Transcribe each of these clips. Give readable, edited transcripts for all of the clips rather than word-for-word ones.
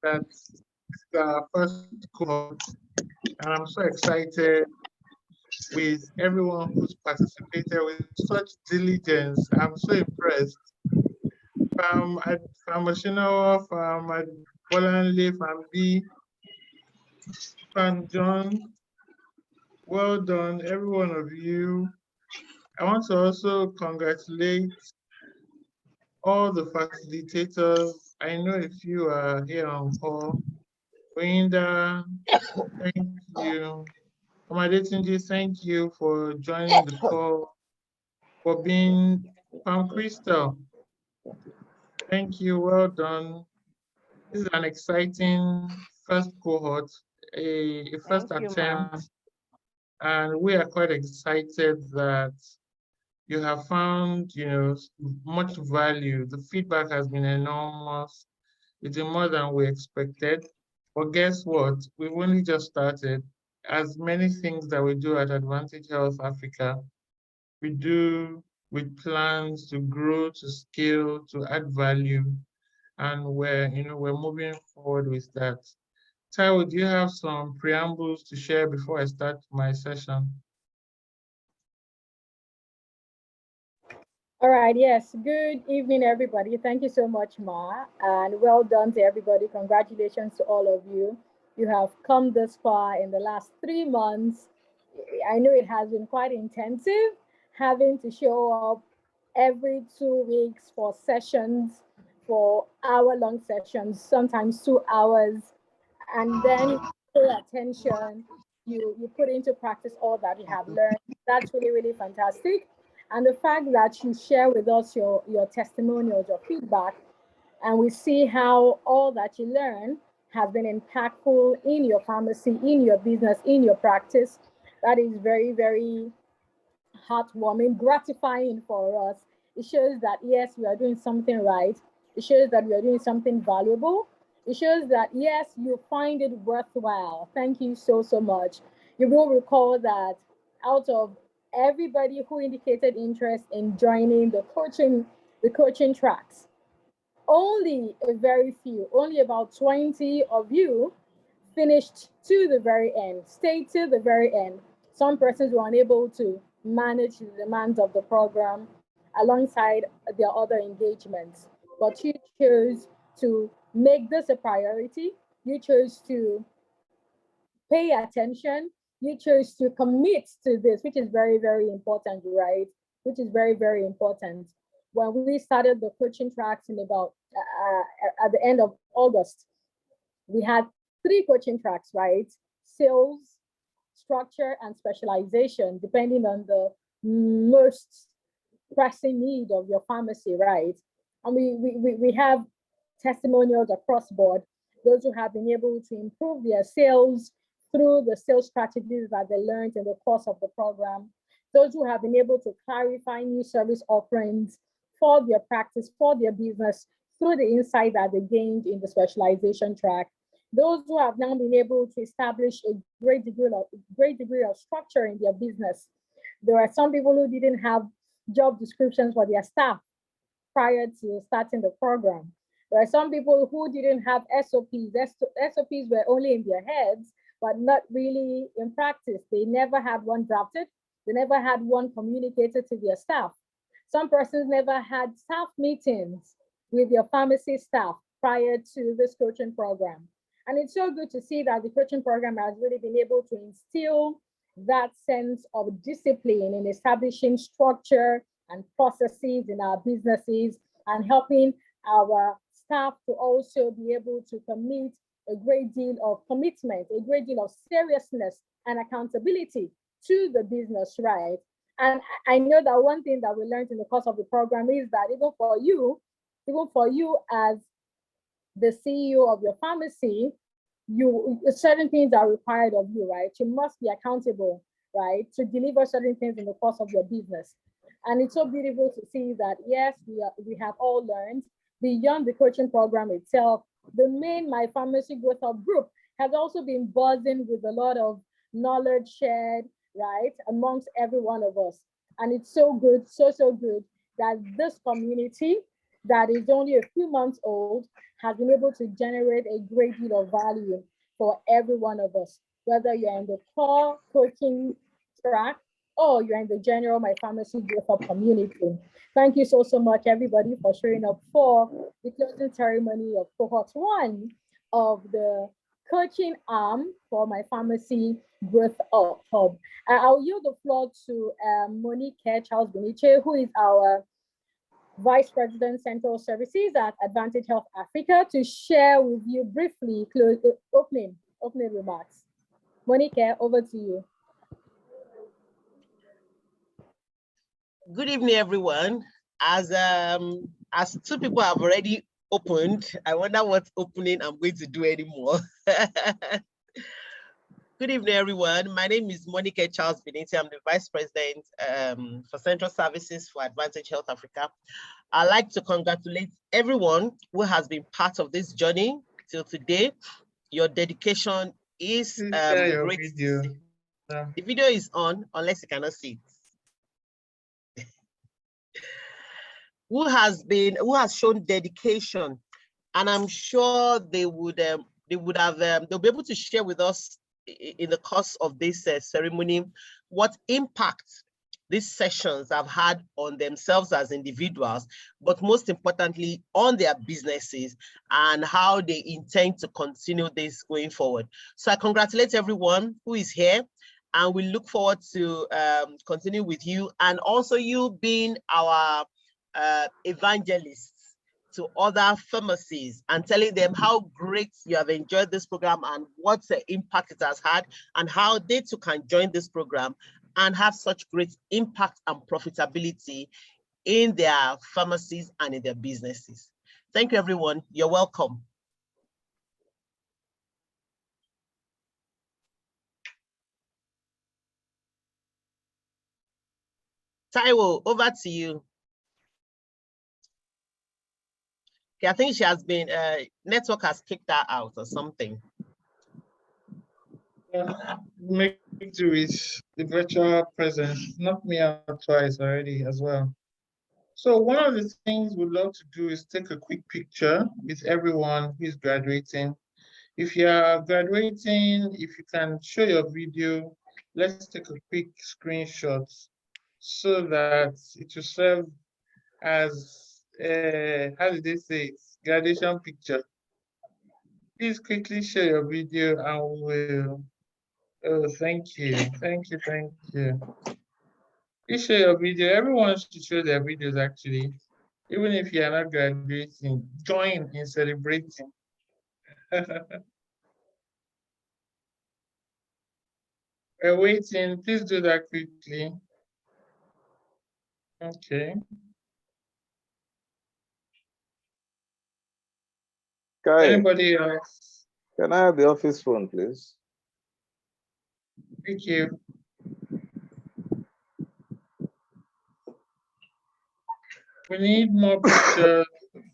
That's the first cohort, and I'm so excited with everyone who's participated with such diligence. I'm so impressed. From Mashinawa, from Bolanle, from B, from John, well done, every one of you. I want to also congratulate all the facilitators. I know a few are here on call. Winda, thank you. Amadetunji, thank you for joining the call, for being Palm Crystal. Thank you, well done. This is an exciting first cohort, a first attempt, and we are quite excited that you have found, much value. The feedback has been enormous. It's more than we expected. But guess what? We've only just started. As many things that we do at Advantage Health Africa, we do with plans to grow, to scale, to add value, and we're moving forward with that. Taiwo, do you have some preambles to share before I start my session? All right, yes. Good evening, everybody. Thank you so much, Ma, and well done to everybody. Congratulations to all of you. You have come this far in the last 3 months. I know it has been quite intensive, having to show up every 2 weeks for sessions, for hour-long sessions, sometimes 2 hours, and then pay attention. You put into practice all that you have learned. That's really, really fantastic. And the fact that you share with us your testimonials, your feedback, and we see how all that you learn has been impactful in your pharmacy, in your business, in your practice. That is very, very heartwarming, gratifying for us. It shows that, yes, we are doing something right. It shows that we are doing something valuable. It shows that, yes, you find it worthwhile. Thank you so, so much. You will recall that out of everybody who indicated interest in joining the coaching tracks, only a very few, only about 20 of you finished to the very end, stayed to the very end. Some persons were unable to manage the demands of the program alongside their other engagements. But you chose to make this a priority. You chose to pay attention. You chose to commit to this, which is very, very important, right? Which is very, very important. When we started the coaching tracks in about at the end of August, we had 3 coaching tracks, right? Sales, structure, and specialization, depending on the most pressing need of your pharmacy, right? And we have testimonials across board, those who have been able to improve their sales through the sales strategies that they learned in the course of the program, those who have been able to clarify new service offerings for their practice, for their business, through the insight that they gained in the specialization track, those who have now been able to establish a great degree of structure in their business. There are some people who didn't have job descriptions for their staff prior to starting the program. There are some people who didn't have SOPs. SOPs were only in their heads, but not really in practice. They never had one drafted. They never had one communicated to their staff. Some persons never had staff meetings with your pharmacy staff prior to this coaching program. And it's so good to see that the coaching program has really been able to instill that sense of discipline in establishing structure and processes in our businesses and helping our staff to also be able to commit a great deal of commitment, a great deal of seriousness and accountability to the business, right? And I know that one thing that we learned in the course of the program is that even for you as the CEO of your pharmacy, certain things are required of you, right? You must be accountable, right, to deliver certain things in the course of your business. And it's so beautiful to see that, yes, we have all learned beyond the coaching program itself. The main myPharmacy Growth Up group has also been buzzing with a lot of knowledge shared, right, amongst every one of us. And it's so good, so good that this community that is only a few months old has been able to generate a great deal of value for every one of us, whether you're in the core coaching track or you're in the general My Pharmacy Growth Up community. Thank you so much, everybody, for showing up for the closing ceremony of Cohort 1 of the coaching arm for My Pharmacy Growth Up Hub. I'll yield the floor to Monique Charles Beniche, who is our Vice President Central Services at Advantage Health Africa, to share with you briefly opening remarks. Monique, over to you. Good evening, everyone. As two people have already opened, I wonder what opening I'm going to do anymore. Good evening, everyone. My name is Monique Charles Beniti. I'm the Vice President for Central Services for Advantage Health Africa. I'd like to congratulate everyone who has been part of this journey till today. Your dedication is great. Video. The video is on, unless you cannot see it. Who has shown dedication, and I'm sure they'll be able to share with us in the course of this ceremony what impact these sessions have had on themselves as individuals, but most importantly on their businesses and how they intend to continue this going forward. So I congratulate everyone who is here, and we look forward to continue with you, and also you being our evangelists to other pharmacies and telling them how great you have enjoyed this program and what impact it has had, and how they too can join this program and have such great impact and profitability in their pharmacies and in their businesses. Thank you, everyone. You're welcome. Taiwo, over to you. Okay, I think she has been, network has kicked her out or something. Make do with the virtual presence, knocked me out twice already as well. So one of the things we'd love to do is take a quick picture with everyone who is graduating. If you are graduating, if you can show your video, let's take a quick screenshot so that it will serve as, how did they say it? Graduation picture. Please quickly share your video and we'll, oh, thank you. Thank you. Please share your video. Everyone should show their videos actually. Even if you are not graduating, join in celebrating. We're waiting. Please do that quickly. Okay. Kai, Anybody else? can I have the office phone, please? Thank you. We need more pictures.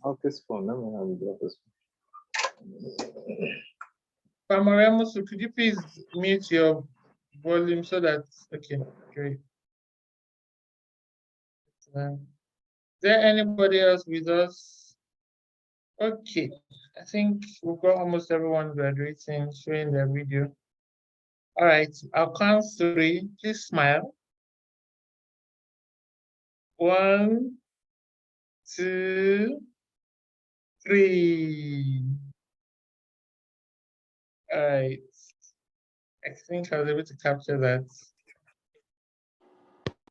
Office phone. Let me have the office phone. Pamaremo, could you please mute your volume so that, okay, great. Is there anybody else with us? Okay, I think we've got almost everyone graduating, showing their video. All right, I'll count 3. Please smile. 1, 2, 3. All right. I think I was able to capture that.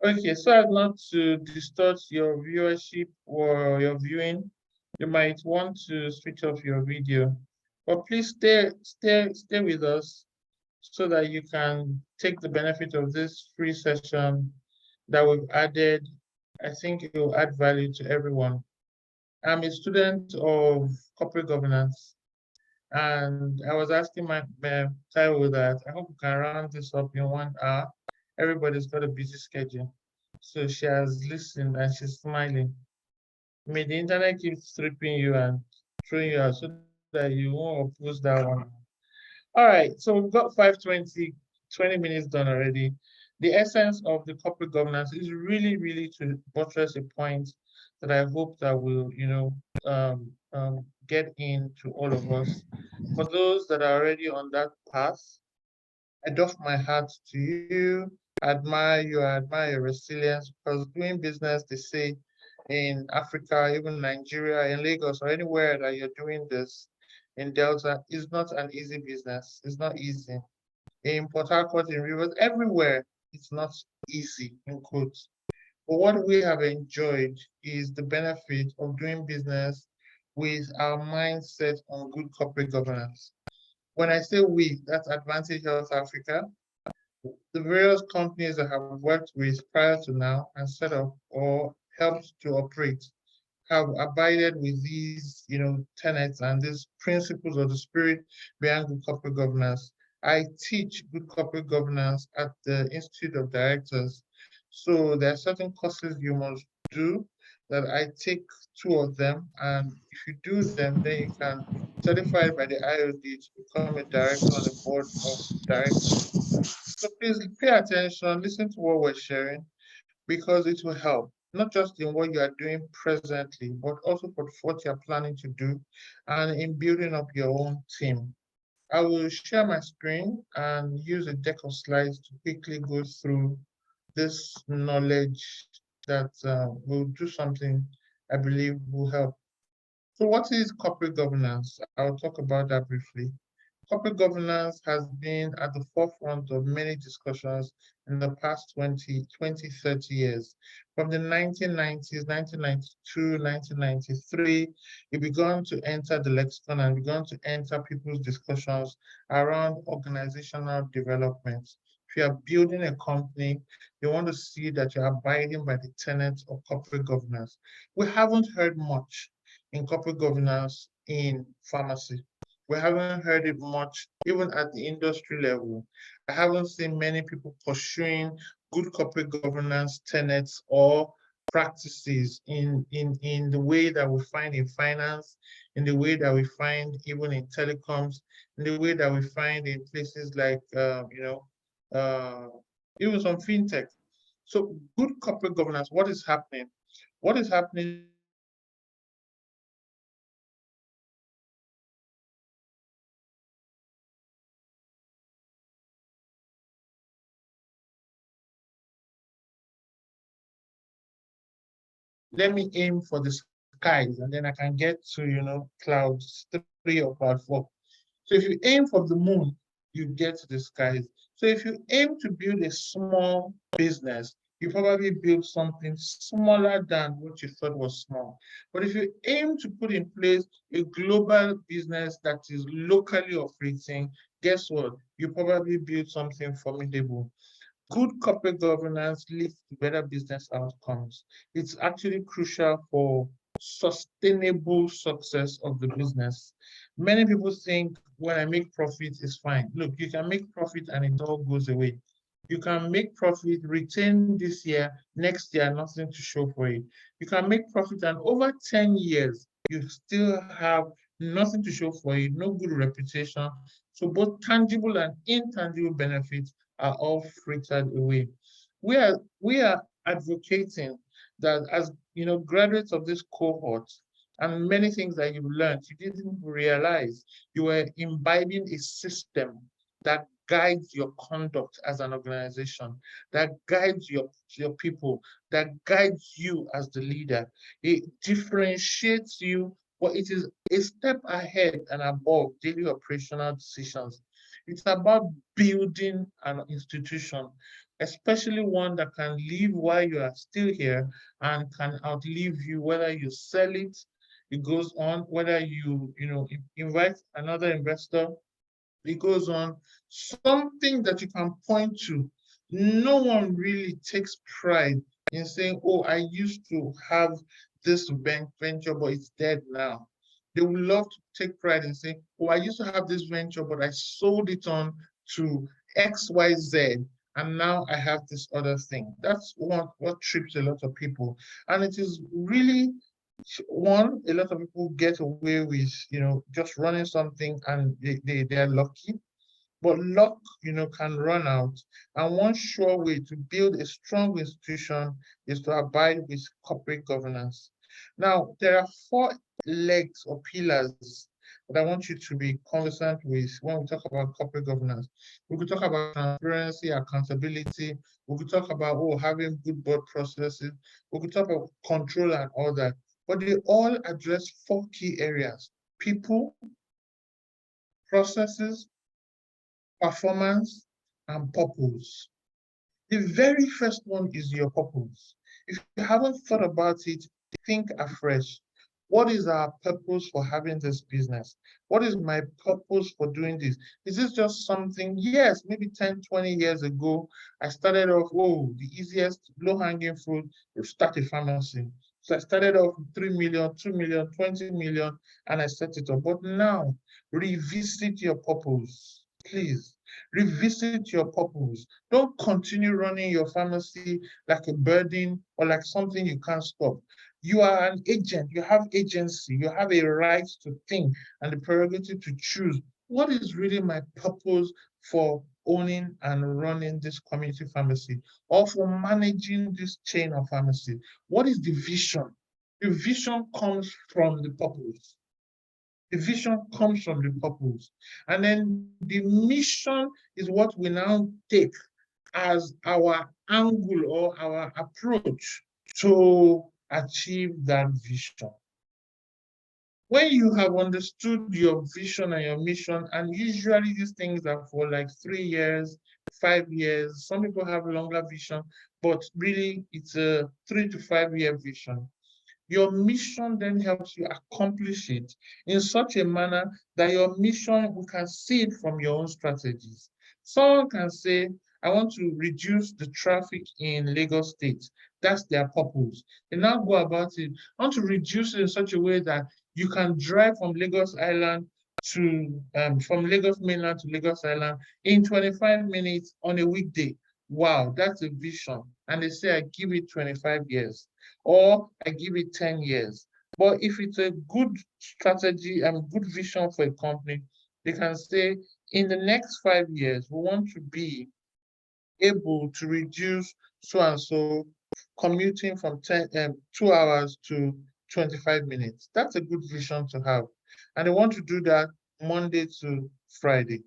Okay, so as not to distort your viewership or your viewing, you might want to switch off your video. But please stay with us so that you can take the benefit of this free session that we've added. I think it will add value to everyone. I'm a student of corporate governance, and I was asking my Taiwo that I hope we can round this up in 1 hour. Everybody's got a busy schedule. So she has listened and she's smiling. May the internet keep stripping you and throwing you out so that you won't oppose that one. All right, so we've got 5:20, 20 minutes done already. The essence of the corporate governance is really to buttress a point that I hope that will, get into all of us. For those that are already on that path, I doff my hat to you. I admire your resilience because doing business, they say, in Africa, even Nigeria, in Lagos, or anywhere that you're doing this in Delta, is not an easy business. It's not easy. In Port Harcourt, in Rivers, everywhere, it's not easy, in quotes. But what we have enjoyed is the benefit of doing business with our mindset on good corporate governance. When I say we, that's Advantage Health Africa, the various companies that have worked with prior to now and set up or helped to operate have abided with these, tenets and these principles of the spirit behind good corporate governance. I teach good corporate governance at the Institute of Directors. So there are certain courses you must do that I take two of them. And if you do them, then you can certify by the IOD to become a director on the board of directors. So please pay attention, listen to what we're sharing, because it will help, not just in what you are doing presently, but also for what you're planning to do and in building up your own team. I will share my screen and use a deck of slides to quickly go through this knowledge that will do something I believe will help. So what is corporate governance? I'll talk about that briefly. Corporate governance has been at the forefront of many discussions in the past 30 years. From the 1990s, 1992, 1993, it began to enter the lexicon and began to enter people's discussions around organizational development. If you are building a company, you want to see that you're abiding by the tenets of corporate governance. We haven't heard much in corporate governance in pharmacy. We haven't heard it much, even at the industry level. I haven't seen many people pursuing good corporate governance tenets or practices in the way that we find in finance, in the way that we find even in telecoms, in the way that we find in places like, uh, even some fintech. So good corporate governance, what is happening? What is happening is that let me aim for the skies and then I can get to, cloud 3 or cloud 4. So if you aim for the moon, you get to the skies. So if you aim to build a small business, you probably build something smaller than what you thought was small. But if you aim to put in place a global business that is locally operating, guess what? You probably build something formidable. Good corporate governance leads to better business outcomes. It's actually crucial for sustainable success of the business. Many people think when I make profit is fine. Look, you can make profit and it all goes away. You can make profit, retain this year, next year, nothing to show for it. You can make profit and over 10 years, you still have nothing to show for it, no good reputation. So both tangible and intangible benefits are all frittered away. We are advocating that as graduates of this cohort and many things that you've learned, you didn't realize you were imbibing a system that guides your conduct as an organization, that guides your people, that guides you as the leader. It differentiates you, but it is a step ahead and above daily operational decisions. It's about building an institution, especially one that can live while you are still here and can outlive you, whether you sell it, it goes on, whether invite another investor, it goes on. Something that you can point to. No one really takes pride in saying, oh, I used to have this venture, but it's dead now. They would love to take pride in saying, oh, I used to have this venture, but I sold it on to XYZ, and now I have this other thing. That's what trips a lot of people. And it is really one, a lot of people get away with, just running something and they're lucky. But luck, can run out. And one sure way to build a strong institution is to abide with corporate governance. Now, there are 4 legs or pillars that I want you to be conversant with when we talk about corporate governance. We could talk about transparency, accountability. We could talk about having good board processes. We could talk about control and all that. But they all address 4 key areas: people, processes, performance, and purpose. The very first one is your purpose. If you haven't thought about it, think afresh. What is our purpose for having this business? What is my purpose for doing this? Is this just something? Yes, maybe 10, 20 years ago, I started off, the easiest low-hanging fruit is start a pharmacy. So I started off with 3 million, 2 million, 20 million, and I set it up. But now, revisit your purpose, please. Revisit your purpose. Don't continue running your pharmacy like a burden or like something you can't stop. You are an agent. You have agency. You have a right to think and the prerogative to choose what is really my purpose for owning and running this community pharmacy or for managing this chain of pharmacy. What is the vision? The vision comes from the purpose. The vision comes from the purpose. And then the mission is what we now take as our angle or our approach to achieve that vision. When you have understood your vision and your mission, and usually these things are for like 3 years, 5 years, some people have longer vision, but really it's a 3 to 5 year vision. Your mission then helps you accomplish it in such a manner that your mission, we can see it from your own strategies. Someone can say, I want to reduce the traffic in Lagos State. That's their purpose. They now go about it. I want to reduce it in such a way that you can drive from Lagos Island from Lagos mainland to Lagos Island in 25 minutes on a weekday. Wow, that's a vision. And they say, I give it 25 years or I give it 10 years. But if it's a good strategy and good vision for a company, they can say, in the next 5 years, we want to be able to reduce so and so commuting from 2 hours to 25 minutes. That's a good vision to have. And they want to do that Monday to Friday.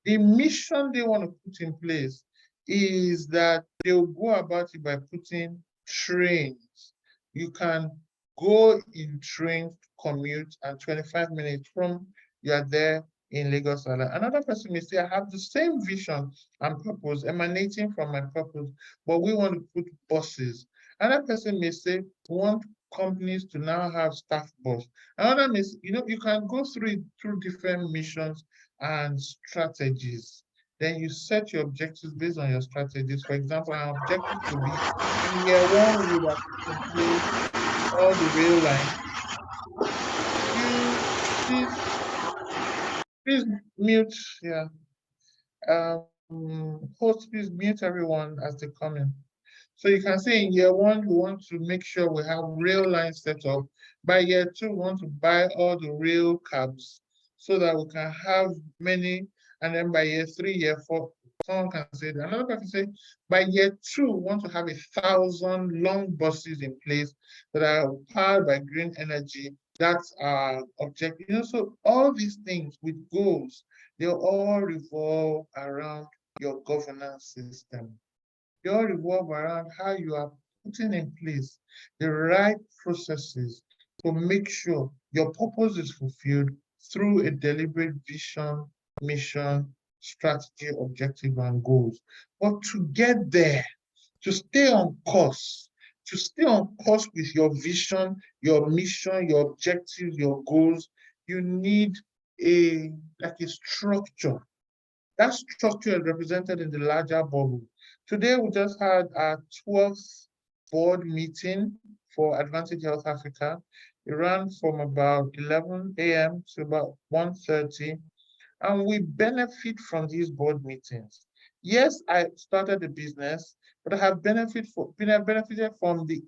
The mission they want to put in place is that they'll go about it by putting trains. You can go in trains, commute, and 25 minutes from you are there in Lagos Island. Another person may say, I have the same vision and purpose emanating from my purpose, but we want to put buses. Another person may say, we want companies to now have staff bus. Another may say, you can go through different missions and strategies. Then you set your objectives based on your strategies. For example, an objective could be in year 1, we would have put in place all the rail lines. You please mute, yeah. Host, please mute everyone as they come in. So you can say in year 1, we want to make sure we have rail lines set up. By year 2, we want to buy all the rail cabs so that we can have many. And then by year 3, year 4, someone can say that. Another person say, by year 2, we want to have 1,000 long buses in place that are powered by green energy. That's our objective. So all these things with goals, they all revolve around your governance system. They all revolve around how you are putting in place the right processes to make sure your purpose is fulfilled through a deliberate vision, mission, strategy, objective, and goals. But to get there, to stay on course, with your vision, your mission, your objectives, your goals, you need a structure. That structure is represented in the larger bubble. Today, we just had our 12th board meeting for Advantage Health Africa. It ran from about 11 a.m. to about 1:30, and we benefit from these board meetings. Yes, I started the business, but I have benefited from the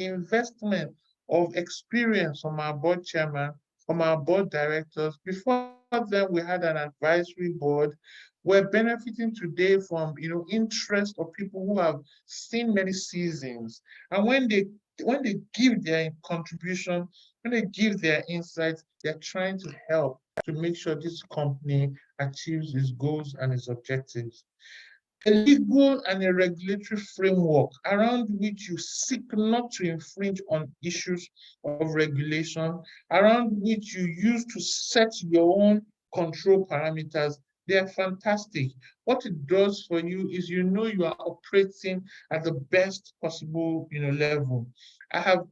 investment of experience from our board chairman, from our board directors. Before then, we had an advisory board. We're benefiting today from interest of people who have seen many seasons. And when they when they give their contribution, when they give their insights, they're trying to help to make sure this company achieves its goals and its objectives. A legal and a regulatory framework around which you seek not to infringe on issues of regulation, around which you use to set your own control parameters. They are fantastic. What it does for you is you are operating at the best possible level. I have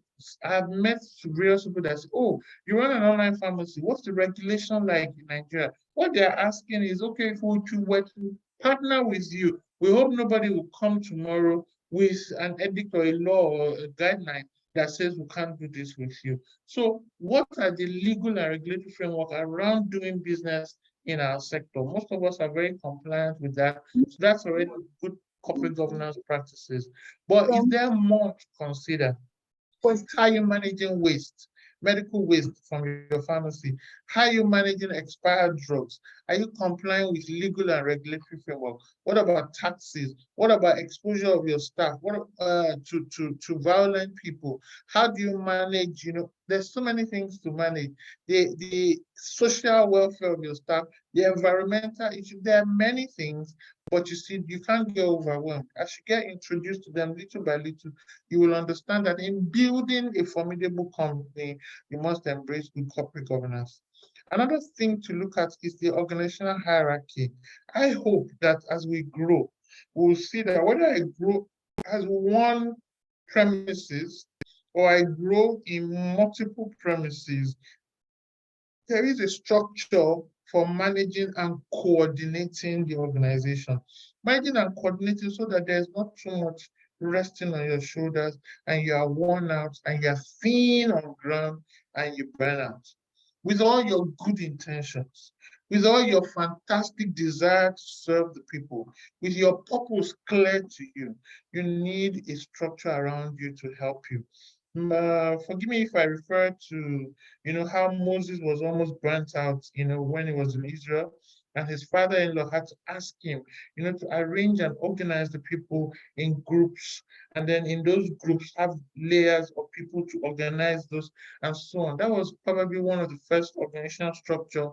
I have met various people that say, oh, you run an online pharmacy. What's the regulation like in Nigeria? What they're asking is, okay, if we were to partner with you, we hope nobody will come tomorrow with an edict or a law or a guideline that says we can't do this with you. So what are the legal and regulatory framework around doing business in our sector? Most of us are very compliant with that. So that's already good corporate governance practices. But is there more to consider? How are you managing waste, medical waste from your pharmacy? How are you managing expired drugs? Are you complying with legal and regulatory framework? What about taxes? What about exposure of your staff? What to violent people? How do you manage? There's so many things to manage. The social welfare of your staff, the environmental issue. There are many things, but you see, you can't get overwhelmed. As you get introduced to them little by little, you will understand that in building a formidable company, you must embrace good corporate governance. Another thing to look at is the organizational hierarchy. I hope that as we grow, we'll see that whether I grow as one premises or I grow in multiple premises, there is a structure for managing and coordinating the organization. Managing and coordinating so that there's not too much resting on your shoulders and you are worn out and you're thin on ground and you burn out. With all your good intentions, with all your fantastic desire to serve the people, with your purpose clear to you, you need a structure around you to help you. Forgive me if I refer to, how Moses was almost burnt out, when he was in Israel, and his father-in-law had to ask him, to arrange and organize the people in groups, and then in those groups have layers of people to organize those, and so on. That was probably one of the first organizational structure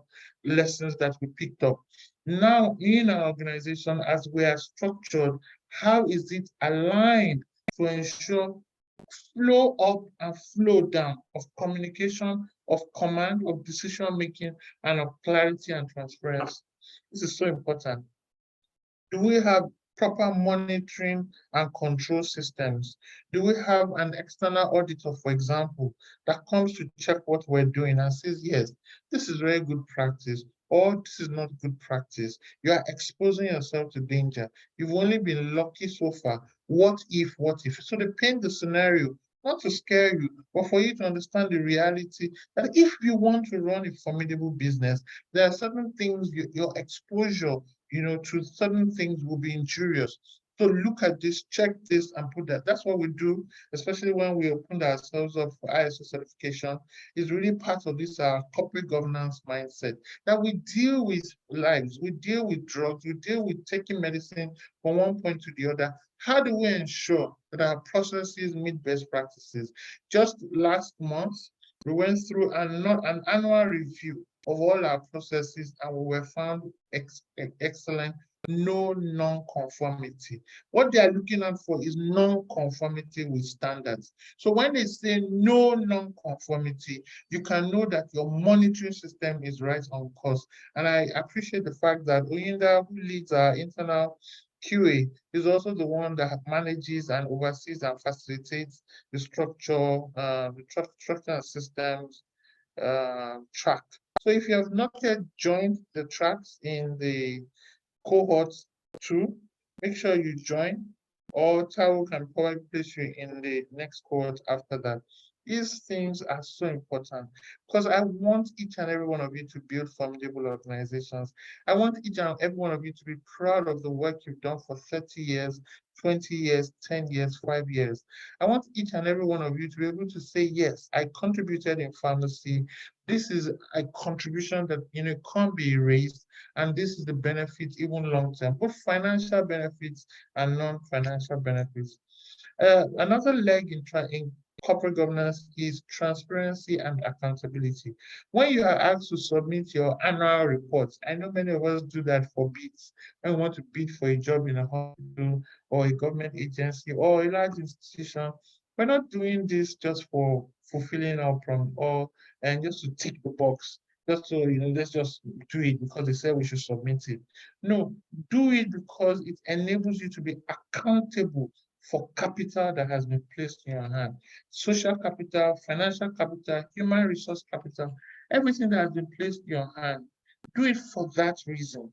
lessons that we picked up. Now, in our organization, as we are structured, how is it aligned to ensure flow up and flow down of communication, of command, of decision making, and of clarity and transparency? This is so important. Do we have proper monitoring and control systems? Do we have an external auditor, for example, that comes to check what we're doing and says, yes, this is very good practice, or this is not good practice. You are exposing yourself to danger. You've only been lucky so far. What if, what if? So they paint the scenario, not to scare you, but for you to understand the reality that if you want to run a formidable business, there are certain things, your exposure to certain things will be injurious. So look at this, check this, and put that. That's what we do, especially when we opened ourselves up for ISO certification. Is really part of this corporate governance mindset that we deal with lives, we deal with drugs, we deal with taking medicine from one point to the other. How do we ensure that our processes meet best practices? Just last month, we went through an annual review of all our processes and we were found excellent, no non-conformity. What they are looking out for is non-conformity with standards. So when they say no non-conformity, you can know that your monitoring system is right on course. And I appreciate the fact that Oyinda, who leads our internal QA, is also the one that manages and oversees and facilitates the structure, structure and systems track. So if you have not yet joined the tracks in the cohort 2, make sure you join, or Tao can probably place you in the next cohort after that. These things are so important because I want each and every one of you to build formidable organizations. I want each and every one of you to be proud of the work you've done for 30 years, 20 years, 10 years, 5 years. I want each and every one of you to be able to say, yes, I contributed in pharmacy. This is a contribution that can't be erased, and this is the benefit even long term, both financial benefits and non-financial benefits. Another leg in corporate governance is transparency and accountability. When you are asked to submit your annual reports, I know many of us do that for bids. When we want to bid for a job in a hospital or a government agency or a large institution, we're not doing this just for fulfilling our prom or and just to tick the box. Just so let's just do it because they said we should submit it. No, do it because it enables you to be accountable for capital that has been placed in your hand. Social capital, financial capital, human resource capital, everything that has been placed in your hand. Do it for that reason.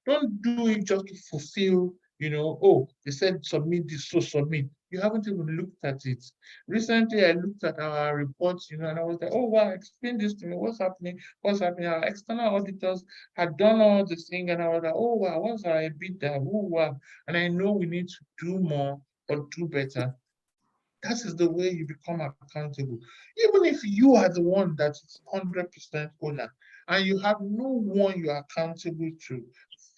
Don't do it just to fulfill, oh, they said submit this, so submit. You haven't even looked at it. Recently, I looked at our reports, and I was like, oh, wow, explain this to me. What's happening? What's happening? Our external auditors had done all this thing, and I was like, oh, wow, what's our EBITDA? Oh, wow. And I know we need to do more or do better. That is the way you become accountable. Even if you are the one that is 100% owner and you have no one you are accountable to,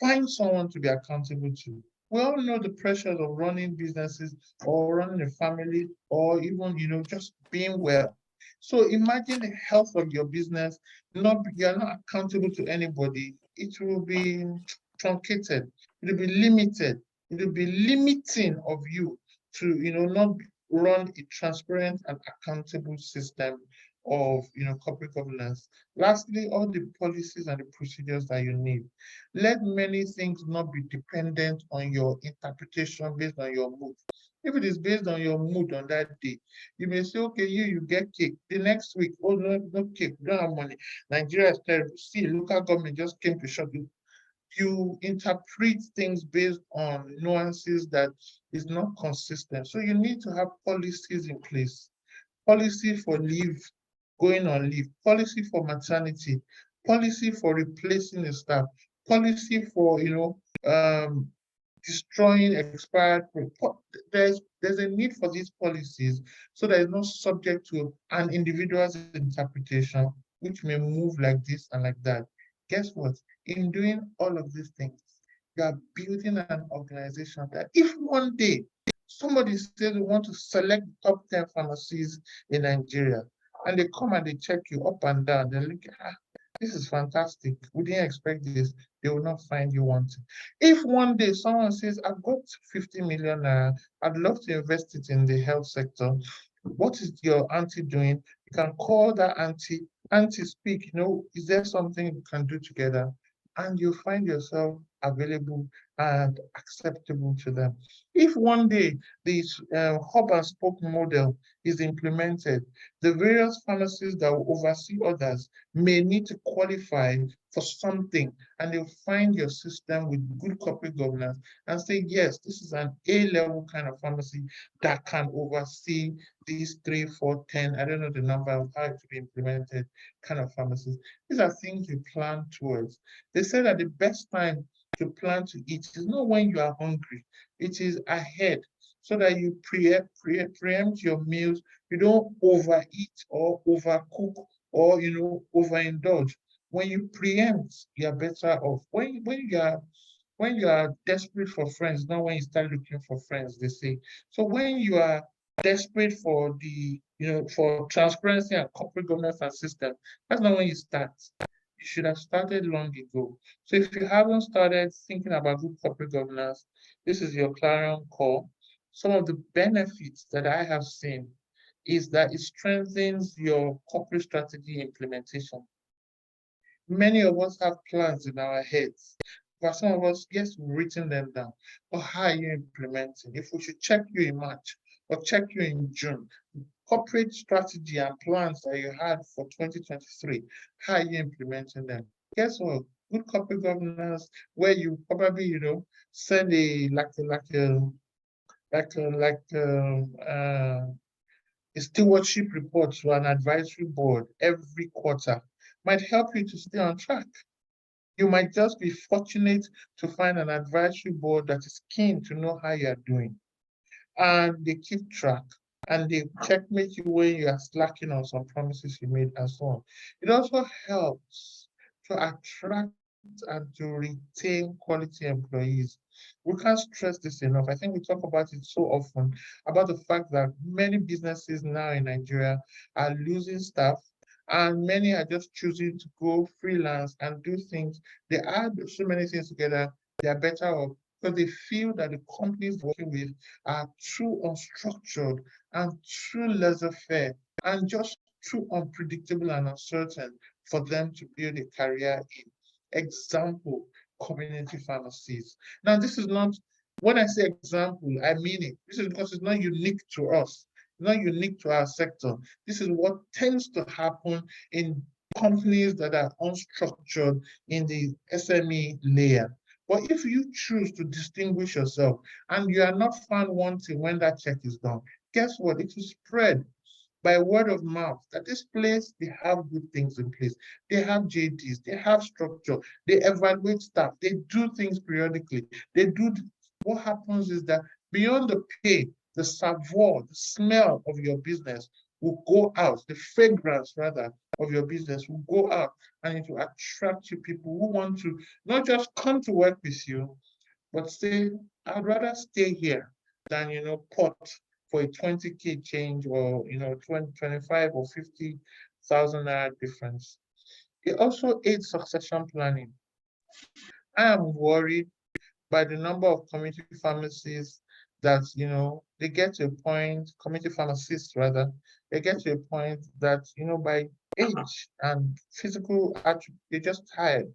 find someone to be accountable to. We all know the pressures of running businesses or running a family or even, just being well. So imagine the health of your business, you're not accountable to anybody. It will be truncated. It will be limited. It will be limiting of you to, not run a transparent and accountable system of corporate governance. Lastly, all the policies and the procedures that you need. Let many things not be dependent on your interpretation based on your mood. If it is based on your mood on that day, you may say, okay, you get cake. The next week, oh, no cake, we don't have money. Nigeria is terrible. See, local government just came to shut you. You interpret things based on nuances that is not consistent. So you need to have policies in place. Policy for leave, going on leave, policy for maternity, policy for replacing the staff, policy for destroying expired there's a need for these policies so that it's not subject to an individual's interpretation, which may move like this and like that. Guess what? In doing all of these things, you are building an organization that if one day somebody says we want to select the top 10 pharmacies in Nigeria, and they come and they check you up and down, they look, this is fantastic. We didn't expect this. They will not find you wanting. If one day someone says, I've got 50 million, I'd love to invest it in the health sector. What is your auntie doing? You can call that auntie speak, is there something we can do together? And you find yourself available and acceptable to them. If one day this hub and spoke model is implemented, the various pharmacies that will oversee others may need to qualify for something, and they'll find your system with good corporate governance and say, yes, this is an A-level kind of pharmacy that can oversee these 3, 4, 10, I don't know the number of how it to be implemented kind of pharmacies. These are things you plan towards. They say that the best time to plan to eat is not when you are hungry, it is ahead so that you preempt your meals. You don't overeat or overcook or overindulge. When you preempt, you are better off. When you are desperate for friends, not when you start looking for friends, they say. So when you are desperate for for transparency and corporate governance and system, that's not when you start. You should have started long ago. So if you haven't started thinking about good corporate governance, this is your clarion call. Some of the benefits that I have seen is that it strengthens your corporate strategy implementation. Many of us have plans in our heads. For some of us, yes, we've written them down. But how are you implementing? If we should check you in March or check you in June, corporate strategy and plans that you had for 2023, how are you implementing them? Guess what? Good corporate governance, where you probably, send a stewardship report to an advisory board every quarter might help you to stay on track. You might just be fortunate to find an advisory board that is keen to know how you're doing. And they keep track and they checkmate you when you are slacking on some promises you made and so on. It also helps to attract and to retain quality employees. We can't stress this enough. I think we talk about it so often about the fact that many businesses now in Nigeria are losing staff and many are just choosing to go freelance and do things. They add so many things together, they are better off because they feel that the companies they're working with are too unstructured and too laissez-faire and just too unpredictable and uncertain for them to build a career in. Example, community pharmacies. Now, this is not, when I say example, I mean it. This is because it's not unique to us, it's not unique to our sector. This is what tends to happen in companies that are unstructured in the SME layer. But if you choose to distinguish yourself and you are not found wanting when that check is done, guess what? It will spread by word of mouth that this place, they have good things in place. They have JDs, they have structure, they evaluate staff, they do things periodically. They do, what happens is that beyond the pay, the savoir, the smell of your business will go out, the fragrance rather of your business will go out and it will attract you people who want to not just come to work with you, but say, I'd rather stay here than, pot for a 20K change or, 20, 25 or 50,000 naira difference. It also aids succession planning. I am worried by the number of community pharmacies that, they get to a point, community pharmacists rather, they get to a point that, by age and physical attribute, they're just tired.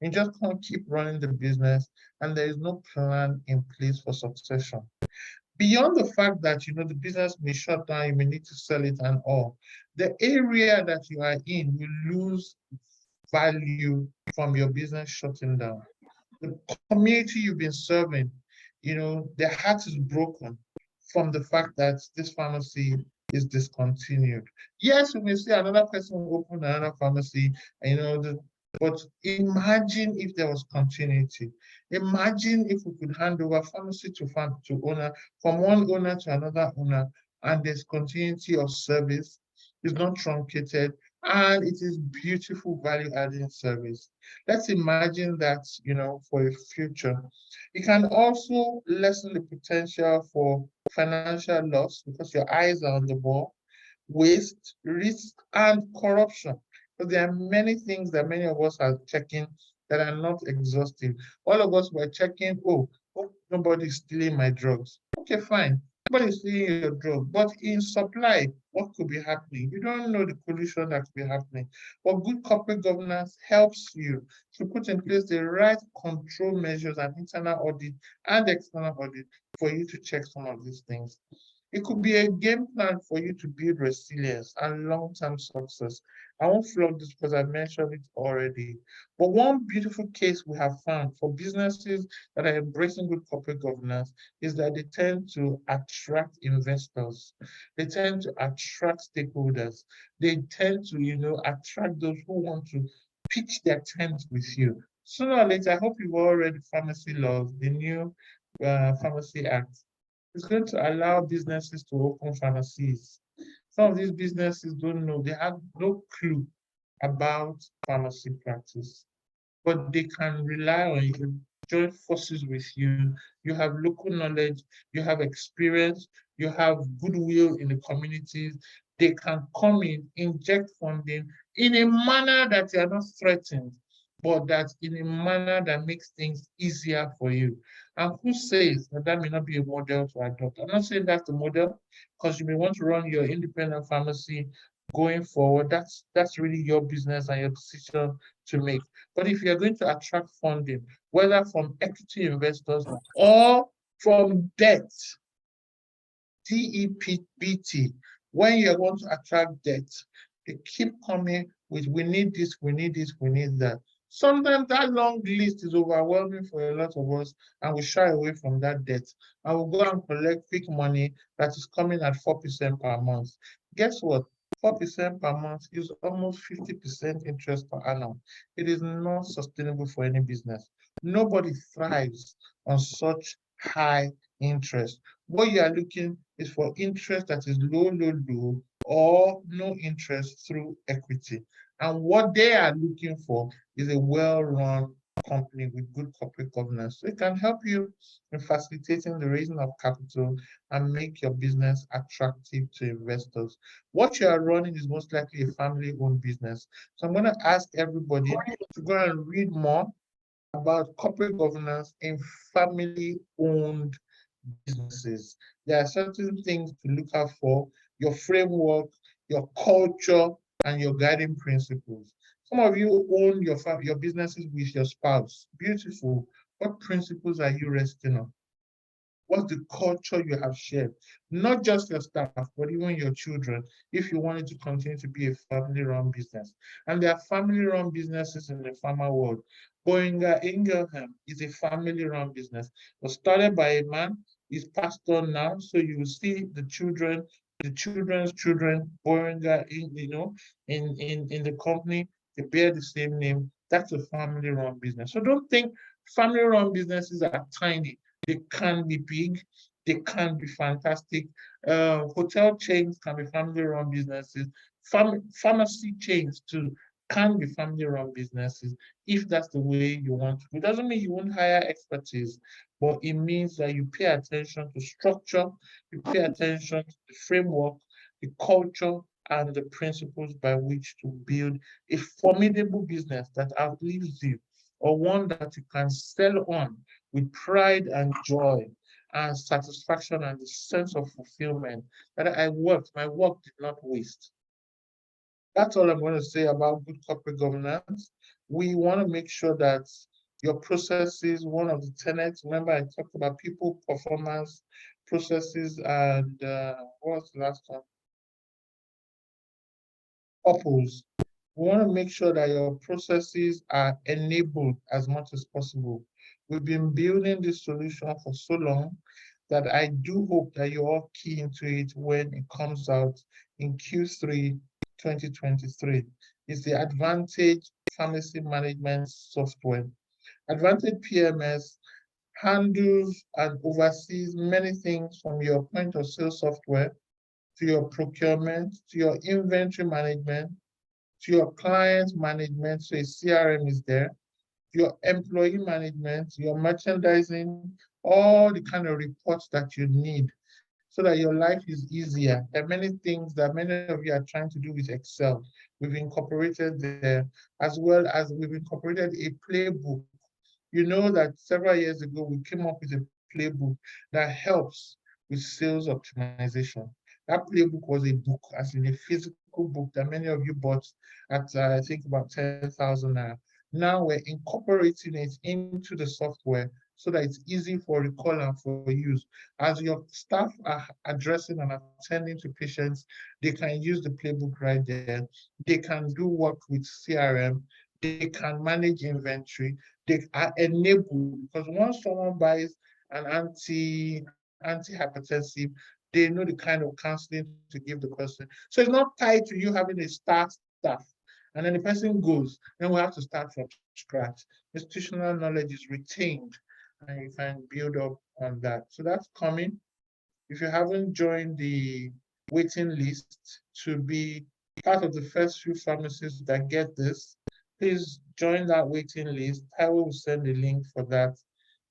You just can't keep running the business and there is no plan in place for succession. Beyond the fact that the business may shut down, you may need to sell it and all, the area that you are in will lose value from your business shutting down. The community you've been serving, their heart is broken from the fact that this pharmacy is discontinued. Yes, we may see another person open another pharmacy, and, but imagine if there was continuity. Imagine if we could hand over pharmacy to owner, from one owner to another owner, and there's continuity of service, it's not truncated, and it is beautiful value-adding service. Let's imagine that, for a future. It can also lessen the potential for financial loss because your eyes are on the ball, waste, risk, and corruption. Because there are many things that many of us are checking that are not exhaustive. All of us were checking, oh, nobody's stealing my drugs. Okay, fine. Nobody's stealing your drug. But in supply, what could be happening? You don't know the pollution that could be happening. But good corporate governance helps you to put in place the right control measures and internal audit and external audit for you to check some of these things. It could be a game plan for you to build resilience and long-term success. I won't flog this because I mentioned it already. But one beautiful case we have found for businesses that are embracing good corporate governance is that they tend to attract investors. They tend to attract stakeholders. They tend to, attract those who want to pitch their tent with you. Sooner or later, I hope you've all read pharmacy laws, the new Pharmacy Act. It's going to allow businesses to open pharmacies. Some of these businesses don't know, they have no clue about pharmacy practice, but they can rely on you, join forces with you. You have local knowledge, you have experience, you have goodwill in the communities. They can come in, inject funding in a manner that they are not threatened, but that in a manner that makes things easier for you. And who says that that may not be a model to adopt? I'm not saying that's the model, because you may want to run your independent pharmacy going forward. That's really your business and your decision to make. But if you're going to attract funding, whether from equity investors or from debt, DEPBT, when you want to attract debt, they keep coming with, we need this, we need this, we need that. Sometimes that long list is overwhelming for a lot of us, and we shy away from that debt. And we'll go and collect quick money that is coming at 4% per month. Guess what? 4% per month is almost 50% interest per annum. It is not sustainable for any business. Nobody thrives on such high interest. What you are looking is for interest that is low, low, low, or no interest through equity. And what they are looking for is a well-run company with good corporate governance. So it can help you in facilitating the raising of capital and make your business attractive to investors. What you are running is most likely a family-owned business. So I'm going to ask everybody to go and read more about corporate governance in family-owned businesses. There are certain things to look out for, your framework, your culture, and your guiding principles. Some of you own your businesses with your spouse. Beautiful. What principles are you resting on? What's the culture you have shared? Not just your staff, but even your children, if you want it to continue to be a family-run business. And there are family-run businesses in the pharma world. Boehringer Ingelheim is a family-run business. It was started by a man, he's passed on now, so you will see the children, the children's children, Boehringer, in the company, they bear the same name. That's a family-run business. So don't think family-run businesses are tiny. They can be big, they can be fantastic. Hotel chains can be family-run businesses. Pharmacy chains too can be family-run businesses if that's the way you want to. It doesn't mean you won't hire expertise, but it means that you pay attention to structure, you pay attention to the framework, the culture, and the principles by which to build a formidable business that outlives you, or one that you can sell on with pride and joy and satisfaction and the sense of fulfillment that my work did not waste. That's all I'm going to say about good corporate governance. We want to make sure that your processes, one of the tenets, remember I talked about people, performance, processes, and what was the last one? Purpose. We want to make sure that your processes are enabled as much as possible. We've been building this solution for so long that I do hope that you all key into it when it comes out in Q3 2023. It's the Advantage Pharmacy Management Software. Advantage PMS handles and oversees many things from your point of sale software to your procurement, to your inventory management, to your client management, so a CRM is there, your employee management, your merchandising, all the kind of reports that you need so that your life is easier. There are many things that many of you are trying to do with Excel. We've incorporated there, as well as we've incorporated a playbook. You know that several years ago, we came up with a playbook that helps with sales optimization. That playbook was a book, as in a physical book that many of you bought at, I think, about 10,000 naira. Now we're incorporating it into the software so that it's easy for recall and for use. As your staff are addressing and attending to patients, they can use the playbook right there. They can do work with CRM. They can manage inventory. They are enabled because once someone buys an antihypertensive, they know the kind of counseling to give the person. So it's not tied to you having a star staff. And then the person goes, then we have to start from scratch. Institutional knowledge is retained and you can build up on that. So that's coming. If you haven't joined the waiting list to be part of the first few pharmacies that get this, please join that waiting list. I will send a link for that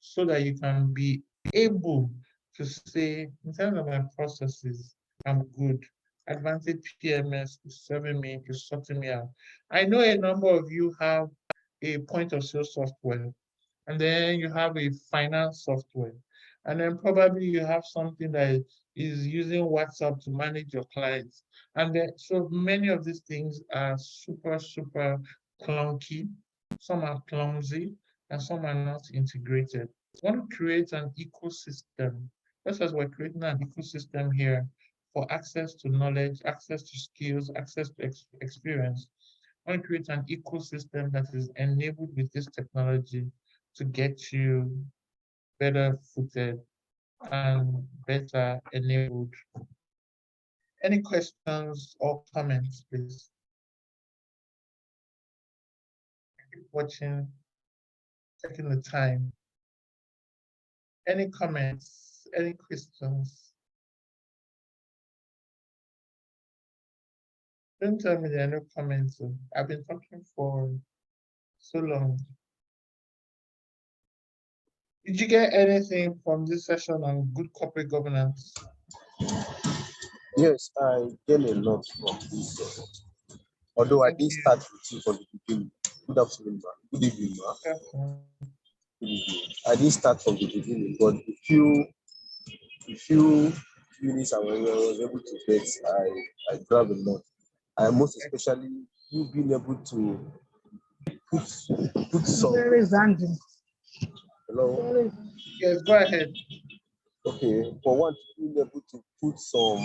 so that you can be able to say, in terms of my processes, I'm good. Advantage PMS is serving me, is sorting me out. I know a number of you have a point of sale software, and then you have a finance software, and then probably you have something that is using WhatsApp to manage your clients. And then, so many of these things are super, super clunky, some are clumsy, and some are not integrated. We want to create an ecosystem, just as we're creating an ecosystem here for access to knowledge, access to skills, access to experience. I want to create an ecosystem that is enabled with this technology to get you better footed and better enabled. Any questions or comments, please? Keep watching, taking the time. Any comments, any questions? Don't tell me there are no comments. I've been talking for so long. Did you get anything from this session on good corporate governance? Yes, I gain a lot from this. Although I Thank didn't you. start with you from the beginning. Good afternoon, ma. Good evening, ma. Okay. Good evening. I didn't start from the beginning, but a few minutes I was able to get, I grab a lot. I most especially you being able to put some. Where is Andy? Hello. Yes, go ahead. Okay, for one, being able to put some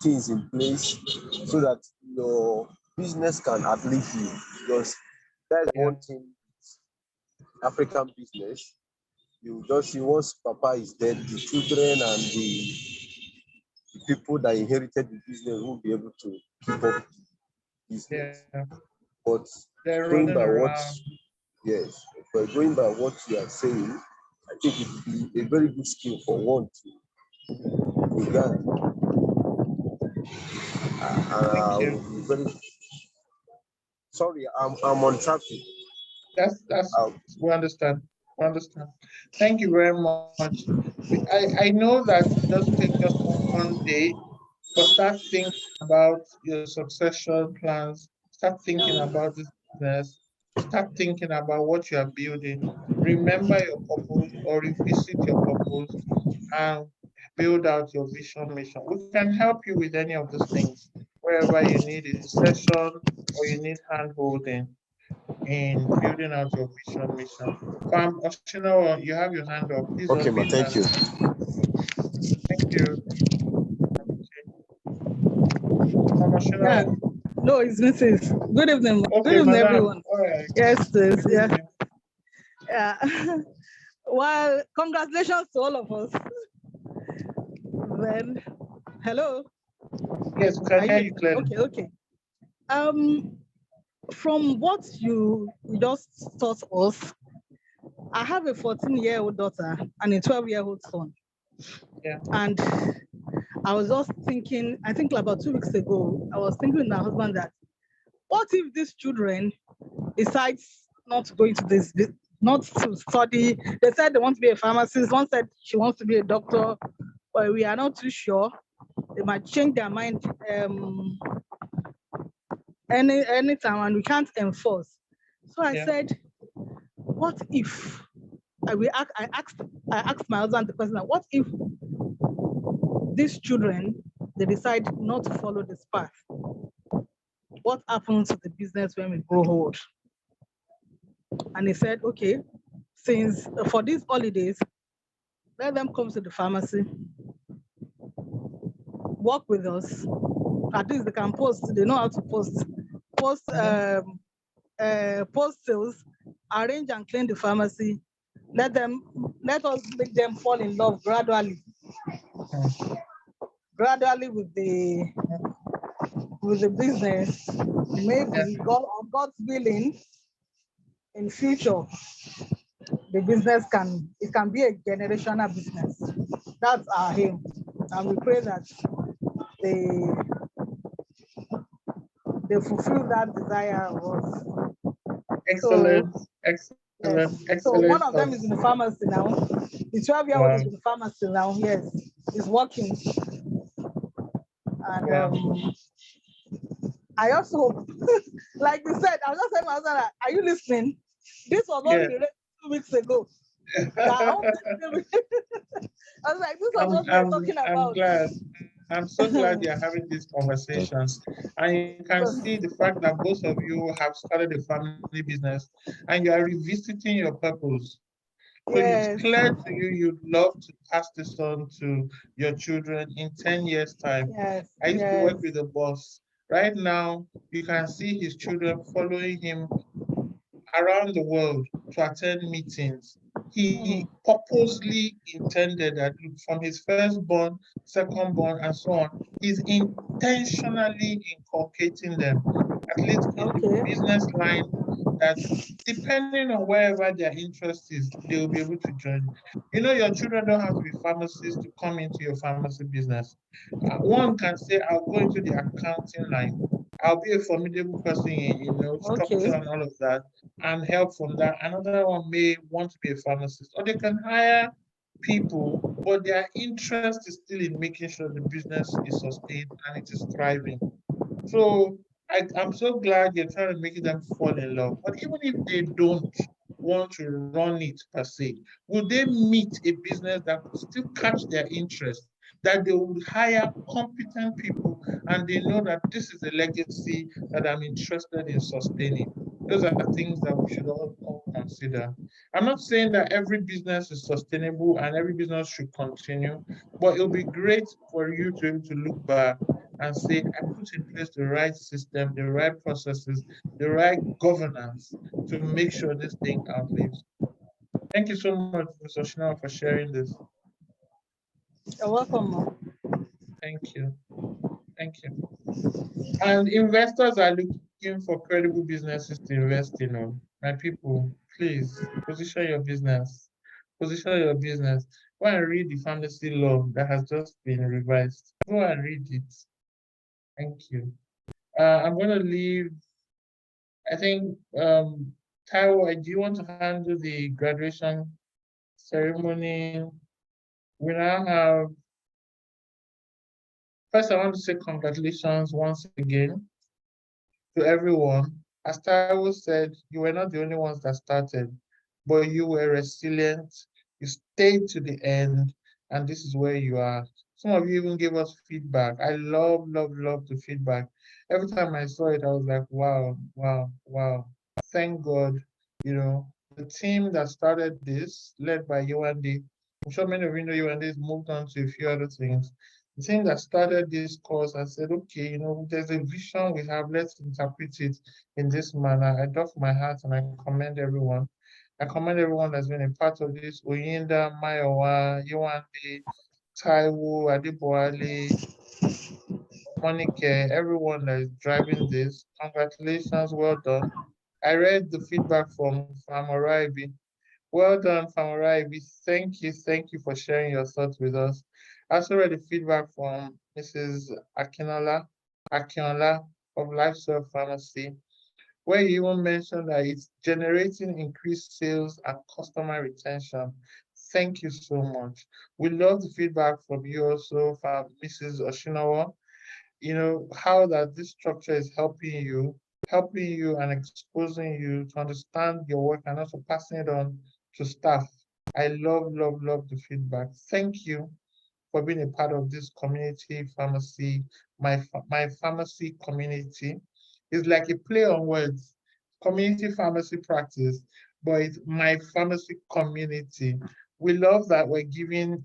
things in place so that your business can outlive you. Because that is Yeah. one thing, African business. You just see once Papa is dead, the children and the people that inherited the business won't be able to keep up the business. Yeah. But They're going running by what, around. yes, but going by what you are saying, I think it would be a very good skill for one to began. Thank I you. will be very sorry. I'm on traffic. That's Um, we understand. We understand. Thank you very much. I know that it doesn't take just one day, but start thinking about your succession plans. Start thinking about this business. Start thinking about what you are building. Remember your purpose or revisit your purpose and build out your vision mission. We can help you with any of these things wherever you need a session or you need hand holding in building out your vision mission. Oshino, you have your hand up. Please okay, ma. unmute Thank and you. thank you. Yeah. Oshino. No, it's Mrs. Good evening. Good Okay, evening, madam. everyone. All right. Yes, please. Good Yeah. evening. Yeah. Well, congratulations to all of us. Then, hello. Yes, we can Are hear you you clearly. okay? Okay. From what you just taught us, I have a 14-year-old daughter and a 12-year-old son. Yeah. And I was just thinking, I think about 2 weeks ago, I was thinking with my husband that what if these children decides not to go into this, not to study? They said they want to be a pharmacist. One said she wants to be a doctor, but we are not too sure. They might change their mind anytime, and we can't enforce. So I said, what if I asked my husband the question, what if these children they decide not to follow this path? What happens to the business when we grow old? And he said, okay, since for these holidays, let them come to the pharmacy, work with us. At least they can post, they know how to post sales, arrange and clean the pharmacy. Let us make them fall in love gradually with the business. Maybe God's willing, in future, the business can be a generational business. That's our aim, and we pray that they fulfill that desire of us. Excellent. Excellent. Yes. So Excellent one of them thoughts. is in the pharmacy now. The 12-year-old is in the pharmacy now. Yes, he's working. And I also hope, like you said, I was just saying, my husband, are you listening? This was not the 2 weeks ago. I was like, this was what we were talking I'm about. glad. I'm so glad you're having these conversations. And you can see the fact that both of you have started a family business and you are revisiting your purpose. So it's clear to you you'd love to pass this on to your children in 10 years' time. I used to work with a boss. Right now, you can see his children following him around the world to attend meetings. He purposely intended that from his firstborn, secondborn, and so on, he's intentionally inculcating them, at least in the business line, that depending on wherever their interest is, they will be able to join. You know, your children don't have to be pharmacists to come into your pharmacy business. One can say, I'll go into the accounting line. I'll be a formidable person in, structure Okay. and all of that, and help from that. Another one may want to be a pharmacist, or they can hire people, but their interest is still in making sure the business is sustained and it is thriving. So I'm so glad you're trying to make them fall in love. But even if they don't want to run it per se, will they meet a business that could still catch their interest, that they would hire competent people and they know that this is a legacy that I'm interested in sustaining? Those are things that we should all consider. I'm not saying that every business is sustainable and every business should continue, but it'll be great for you to be able to look back and say, I put in place the right system, the right processes, the right governance to make sure this thing outlives. Thank you so much, Mr. Shinawa, for sharing this. You're welcome, Ma. Thank you. Thank you. And investors are looking for credible businesses to invest in. My people, please position your business. Position your business. Go and read the pharmacy law that has just been revised. Go and read it. Thank you. I'm going to leave. I think, Taiwo, do you want to handle the graduation ceremony? We now have, first, I want to say congratulations once again to everyone. As Taiwo said, you were not the only ones that started, but you were resilient. You stayed to the end, and this is where you are. Some of you even gave us feedback. I love, love, love the feedback. Every time I saw it, I was like, wow, wow, wow. Thank God, the team that started this, led by Yewande, I'm sure many of you know Yewande has moved on to a few other things. The team that started this course, I said, okay, there's a vision we have, let's interpret it in this manner. I doff my hat and I commend everyone. I commend everyone that's been a part of this. Oyinda, Mayowa, Yewande, Taiwo, Adeboale, Monica, everyone that is driving this. Congratulations, well done. I read the feedback from Famoraibi. Well done, Famoraibi. Thank you for sharing your thoughts with us. I also read the feedback from Mrs. Akinola of Lifestyle Pharmacy, where you even mentioned that it's generating increased sales and customer retention. Thank you so much. We love the feedback from you also, from Mrs. Oshinawa, how that this structure is helping you and exposing you to understand your work and also passing it on to staff. I love, love, love the feedback. Thank you for being a part of this community pharmacy, my pharmacy community. It's like a play on words, community pharmacy practice, but it's my pharmacy community. We love that we're giving,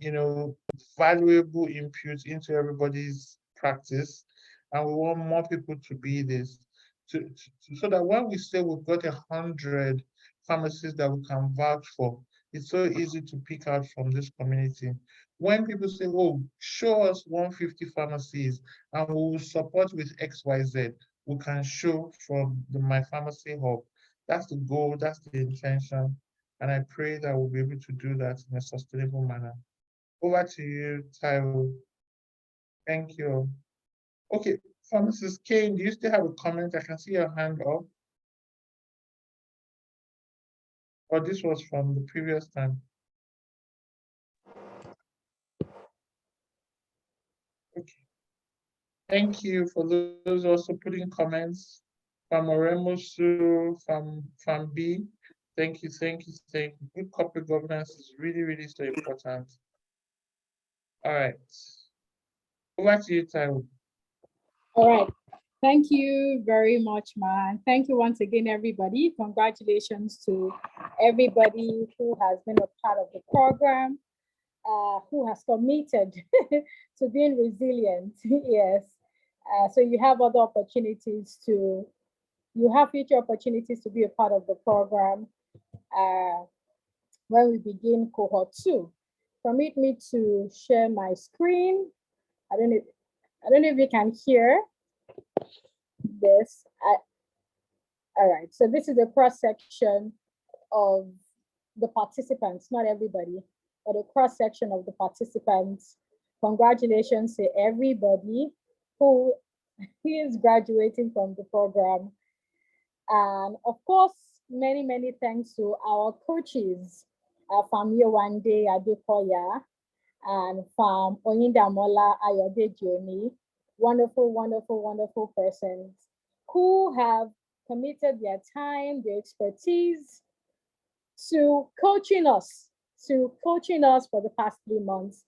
valuable input into everybody's practice, and we want more people to be this, so that when we say we've got 100 pharmacies that we can vouch for, it's so easy to pick out from this community. When people say, oh, show us 150 pharmacies and we will support with XYZ, we can show from the My Pharmacy Hub. That's the goal, that's the intention. And I pray that we'll be able to do that in a sustainable manner. Over to you, Taiwo. Thank you. Okay, Pharmacist Kane, do you still have a comment? I can see your hand up. Or this was from the previous time. Okay. Thank you for those also putting comments. From Oremusu, from B. Thank you, thank you, thank you. Good corporate governance is really, really so important. All right. Over to you, Taiwo. All right. Thank you very much, man. Thank you once again, everybody. Congratulations to everybody who has been a part of the program, who has committed to being resilient. Yes. So you have other opportunities you have future opportunities to be a part of the program when we begin cohort 2. Permit me to share my screen. I don't know if you can hear this. All right, so this is a cross section of the participants, not everybody, but a cross section of the participants. Congratulations to everybody who He is graduating from the program. And of course, many, many thanks to our coaches, Farm Yewande Adekoya and Farm Oyindamola Ayodejoni, wonderful, wonderful, wonderful persons who have committed their time, their expertise to coaching us for the past 3 months.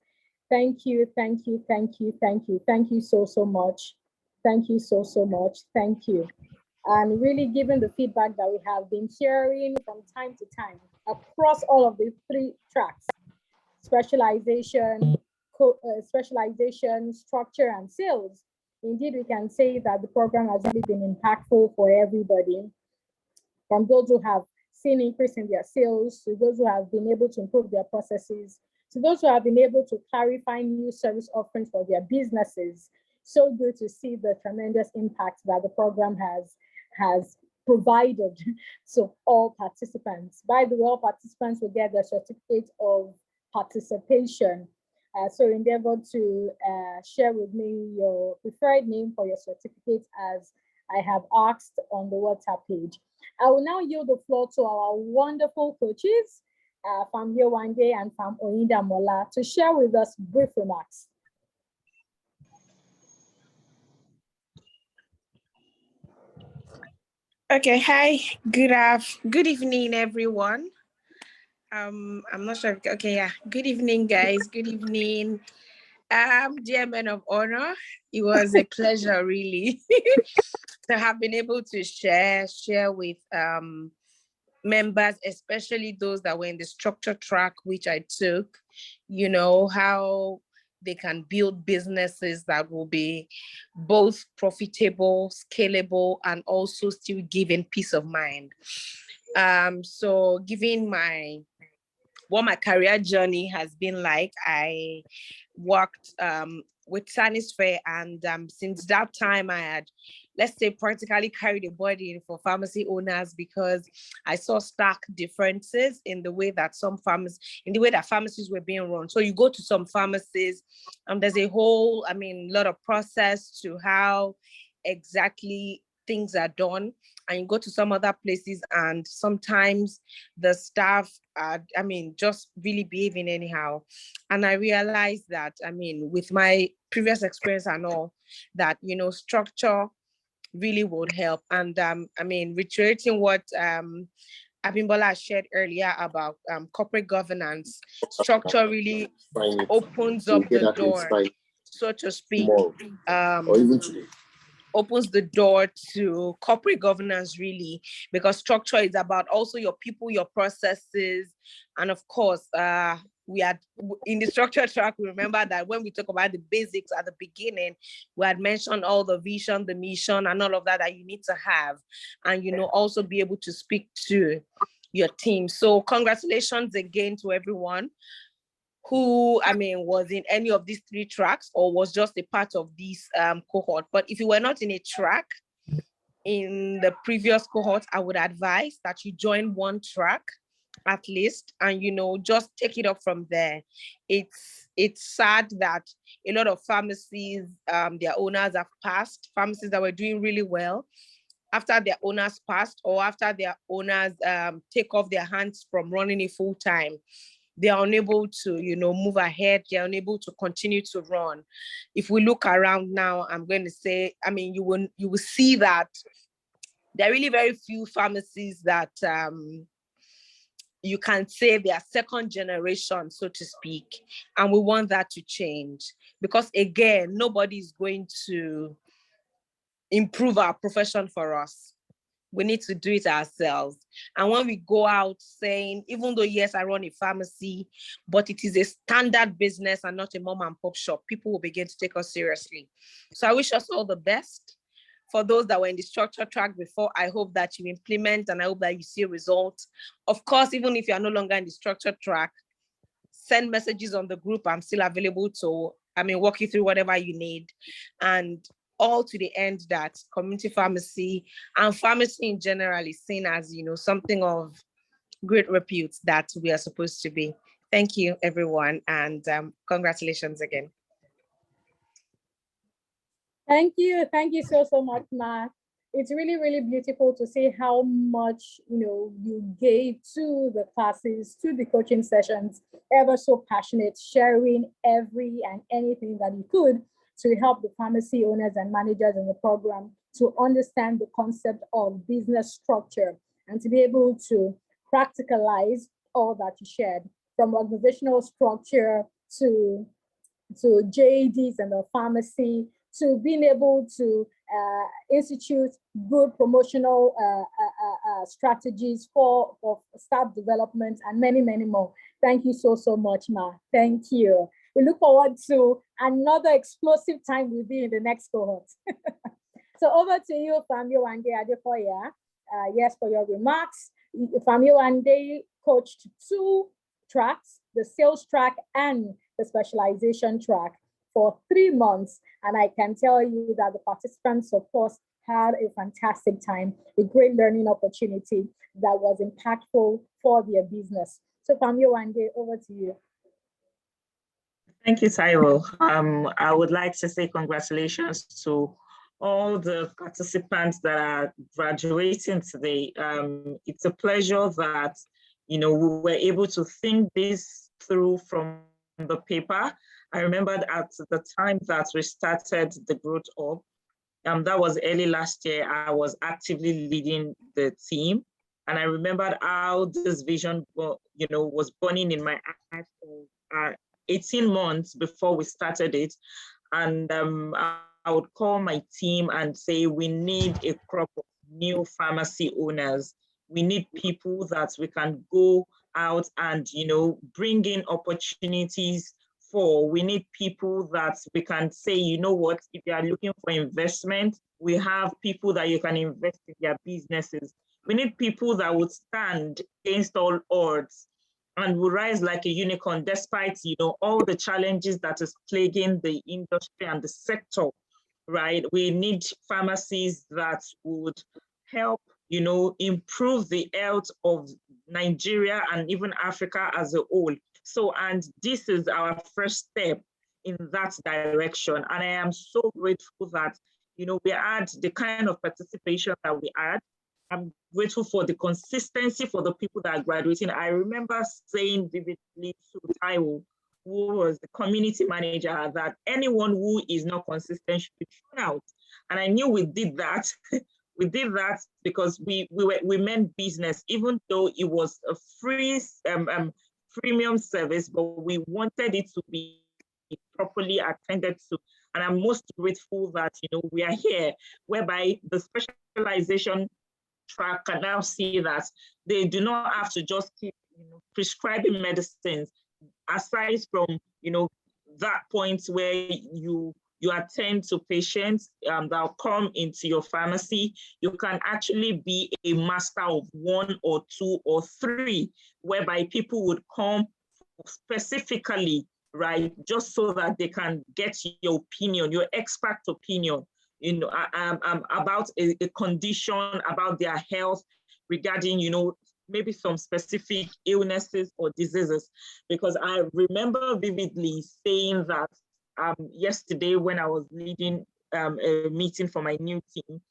Thank you, thank you, thank you, thank you, thank you so, so much. Thank you so, so much. Thank you. And really given the feedback that we have been sharing from time to time across all of the 3 tracks, specialization, specialization, structure, and sales. Indeed, we can say that the program has really been impactful for everybody, from those who have seen increase in their sales, to those who have been able to improve their processes, to those who have been able to clarify new service offerings for their businesses. So good to see the tremendous impact that the program has provided to all participants. By the way, all participants will get the certificate of participation. So endeavor to share with me your preferred name for your certificate, as I have asked on the WhatsApp page. I will now yield the floor to our wonderful coaches, Farm Yewande and Farm Oyindamola, to share with us brief remarks. Okay, hi, good evening, everyone. I'm not sure. Okay, yeah. Good evening, guys. Good evening. Dear men of honor, it was a pleasure, really, to have been able to share with members, especially those that were in the structure track, which I took, how they can build businesses that will be both profitable, scalable, and also still giving peace of mind. So giving what my career journey has been like, I worked with Sanisfair, and since that time I had, let's say, practically carried a body for pharmacy owners, because I saw stark differences in the way that pharmacies were being run. So you go to some pharmacies, there's a whole, lot of process to how exactly things are done, and you go to some other places and sometimes the staff are, just really behaving anyhow. And I realized that, with my previous experience and all, that, structure really would help. And reiterating what Abimbola shared earlier about corporate governance, structure really opens up the door, so to speak, or even today, opens the door to corporate governance, really, because structure is about also your people, your processes. And of course, we had in the structure track, we remember that when we talk about the basics at the beginning, we had mentioned all the vision, the mission, and all of that you need to have, and also be able to speak to your team. So congratulations again to everyone who, was in any of these 3 tracks or was just a part of this cohort. But if you were not in a track in the previous cohort, I would advise that you join one track at least, and just take it up from there. It's sad that a lot of pharmacies, their owners have passed, pharmacies that were doing really well. After their owners passed, or after their owners take off their hands from running it full time, they are unable to, move ahead. They are unable to continue to run. If we look around now, I'm going to say, you will see that there are really very few pharmacies that you can say they are second generation, so to speak. And we want that to change, because again, nobody is going to improve our profession for us. We need to do it ourselves. And when we go out saying, even though, yes, I run a pharmacy, but it is a standard business and not a mom and pop shop, people will begin to take us seriously. So I wish us all the best. For those that were in the structure track before, I hope that you implement, and I hope that you see results. Of course, even if you are no longer in the structure track, send messages on the group. I'm still available to, walk you through whatever you need. And all to the end that community pharmacy and pharmacy in general is seen as, something of great repute that we are supposed to be. Thank you, everyone, and congratulations again. Thank you. Thank you so, so much, Ma. It's really, really beautiful to see how much, you gave to the classes, to the coaching sessions, ever so passionate, sharing every and anything that you could to help the pharmacy owners and managers in the program to understand the concept of business structure and to be able to practicalize all that you shared, from organizational structure to JDs and the pharmacy, to being able to institute good promotional strategies for staff development and many, many more. Thank you so, so much, Ma. Thank you. We look forward to another explosive time with you in the next cohort. So over to you, Fami Wande Adefoya. Yes, for your remarks. Fami Wande coached 2 tracks, the sales track and the specialization track, for 3 months. And I can tell you that the participants, of course, had a fantastic time, a great learning opportunity that was impactful for their business. So Fami Wande, over to you. Thank you, Taiwo. I would like to say congratulations to all the participants that are graduating today. It's a pleasure that, we were able to think this through from the paper. I remembered at the time that we started the Growth Up, that was early last year, I was actively leading the team. And I remembered how this vision, was burning in my eyes for 18 months before we started it. And I would call my team and say, we need a crop of new pharmacy owners. We need people that we can go out and, bring in opportunities for. We need people that we can say, you know what, if you are looking for investment, we have people that you can invest in their businesses. We need people that would stand against all odds and will rise like a unicorn despite, all the challenges that is plaguing the industry and the sector, right? We need pharmacies that would help, improve the health of Nigeria and even Africa as a whole. So, and this is our first step in that direction. And I am so grateful that, we had the kind of participation that we had. I'm grateful for the consistency for the people that are graduating. I remember saying vividly to Taiwo, who was the community manager, that anyone who is not consistent should be thrown out. And I knew we did that. We did that because we meant business, even though it was a free premium service, but we wanted it to be properly attended to. And I'm most grateful that, we are here, whereby the specialization track can now see that they do not have to just keep prescribing medicines, aside from that point where you attend to patients that will come into your pharmacy. You can actually be a master of 1 or 2 or 3, whereby people would come specifically, right, just so that they can get your opinion, your expert opinion, about a condition, about their health, regarding, maybe some specific illnesses or diseases. Because I remember vividly saying that yesterday when I was leading a meeting for my new team,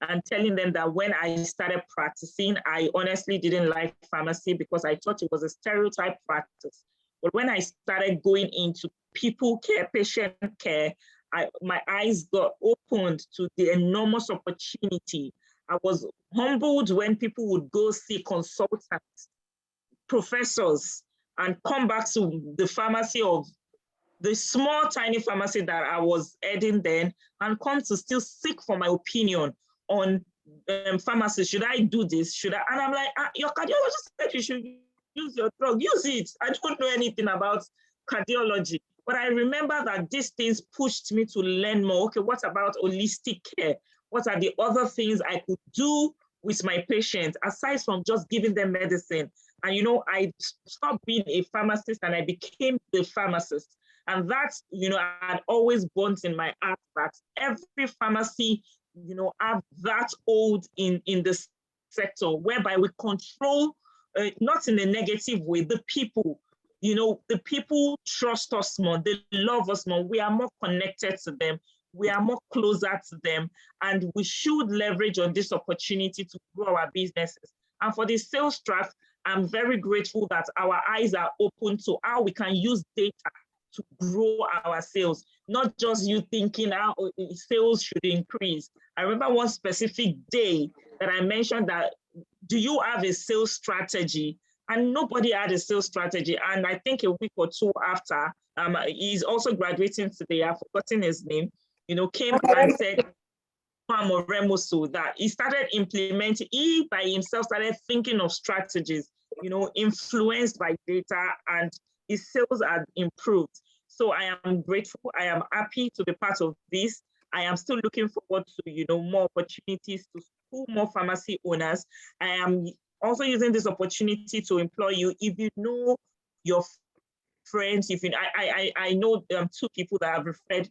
and telling them that when I started practicing, I honestly didn't like pharmacy because I thought it was a stereotype practice. But when I started going into people care, patient care, my eyes got opened to the enormous opportunity. I was humbled when people would go see consultants, professors, and come back to the pharmacy of the small, tiny pharmacy that I was heading then, and come to still seek for my opinion on pharmacy. Should I do this? Should I? And I'm like, your cardiologist said you should use your drug. Use it. I don't know anything about cardiology. But I remember that these things pushed me to learn more. Okay, what about holistic care? What are the other things I could do with my patients, aside from just giving them medicine? And, I stopped being a pharmacist and I became the pharmacist. And that's, I had always burnt in my heart that every pharmacy, have that hold in the sector, whereby we control, not in a negative way, the people. The people trust us more, they love us more, we are more connected to them. we are more closer to them, and we should leverage on this opportunity to grow our businesses. And for the sales track, I'm very grateful that our eyes are open to how we can use data to grow our sales, not just you thinking how sales should increase. I remember one specific day that I mentioned that, do you have a sales strategy? And nobody had a sales strategy. And I think a week or two after, he's also graduating today, I've forgotten his name, came and said, Remoso, that he started implementing, he by himself started thinking of strategies, influenced by data, and his sales had improved. So I am grateful. I am happy to be part of this. I am still looking forward to, more opportunities to school more pharmacy owners. I am also using this opportunity to employ you. If you know your friends, I know 2 people that have referred,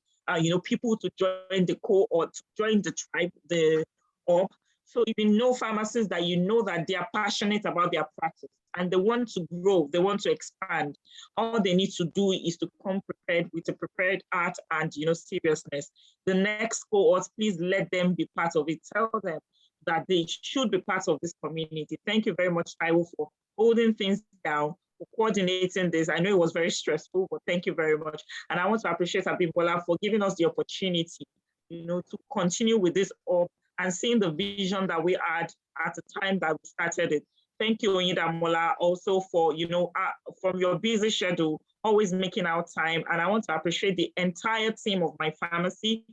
people to join the cohort, to join the tribe, the org. So if you know pharmacists that you know that they are passionate about their practice and they want to grow, they want to expand, all they need to do is to come prepared with a prepared heart and seriousness. The next cohort, please let them be part of it. Tell them that they should be part of this community. Thank you very much, Taiwo, for holding things down, for coordinating this. I know it was very stressful, but thank you very much. And I want to appreciate Abimbola for giving us the opportunity, to continue with this up and seeing the vision that we had at the time that we started it. Thank you, Onyidamola, also for, from your busy schedule, always making out time. And I want to appreciate the entire team of myPharmacy,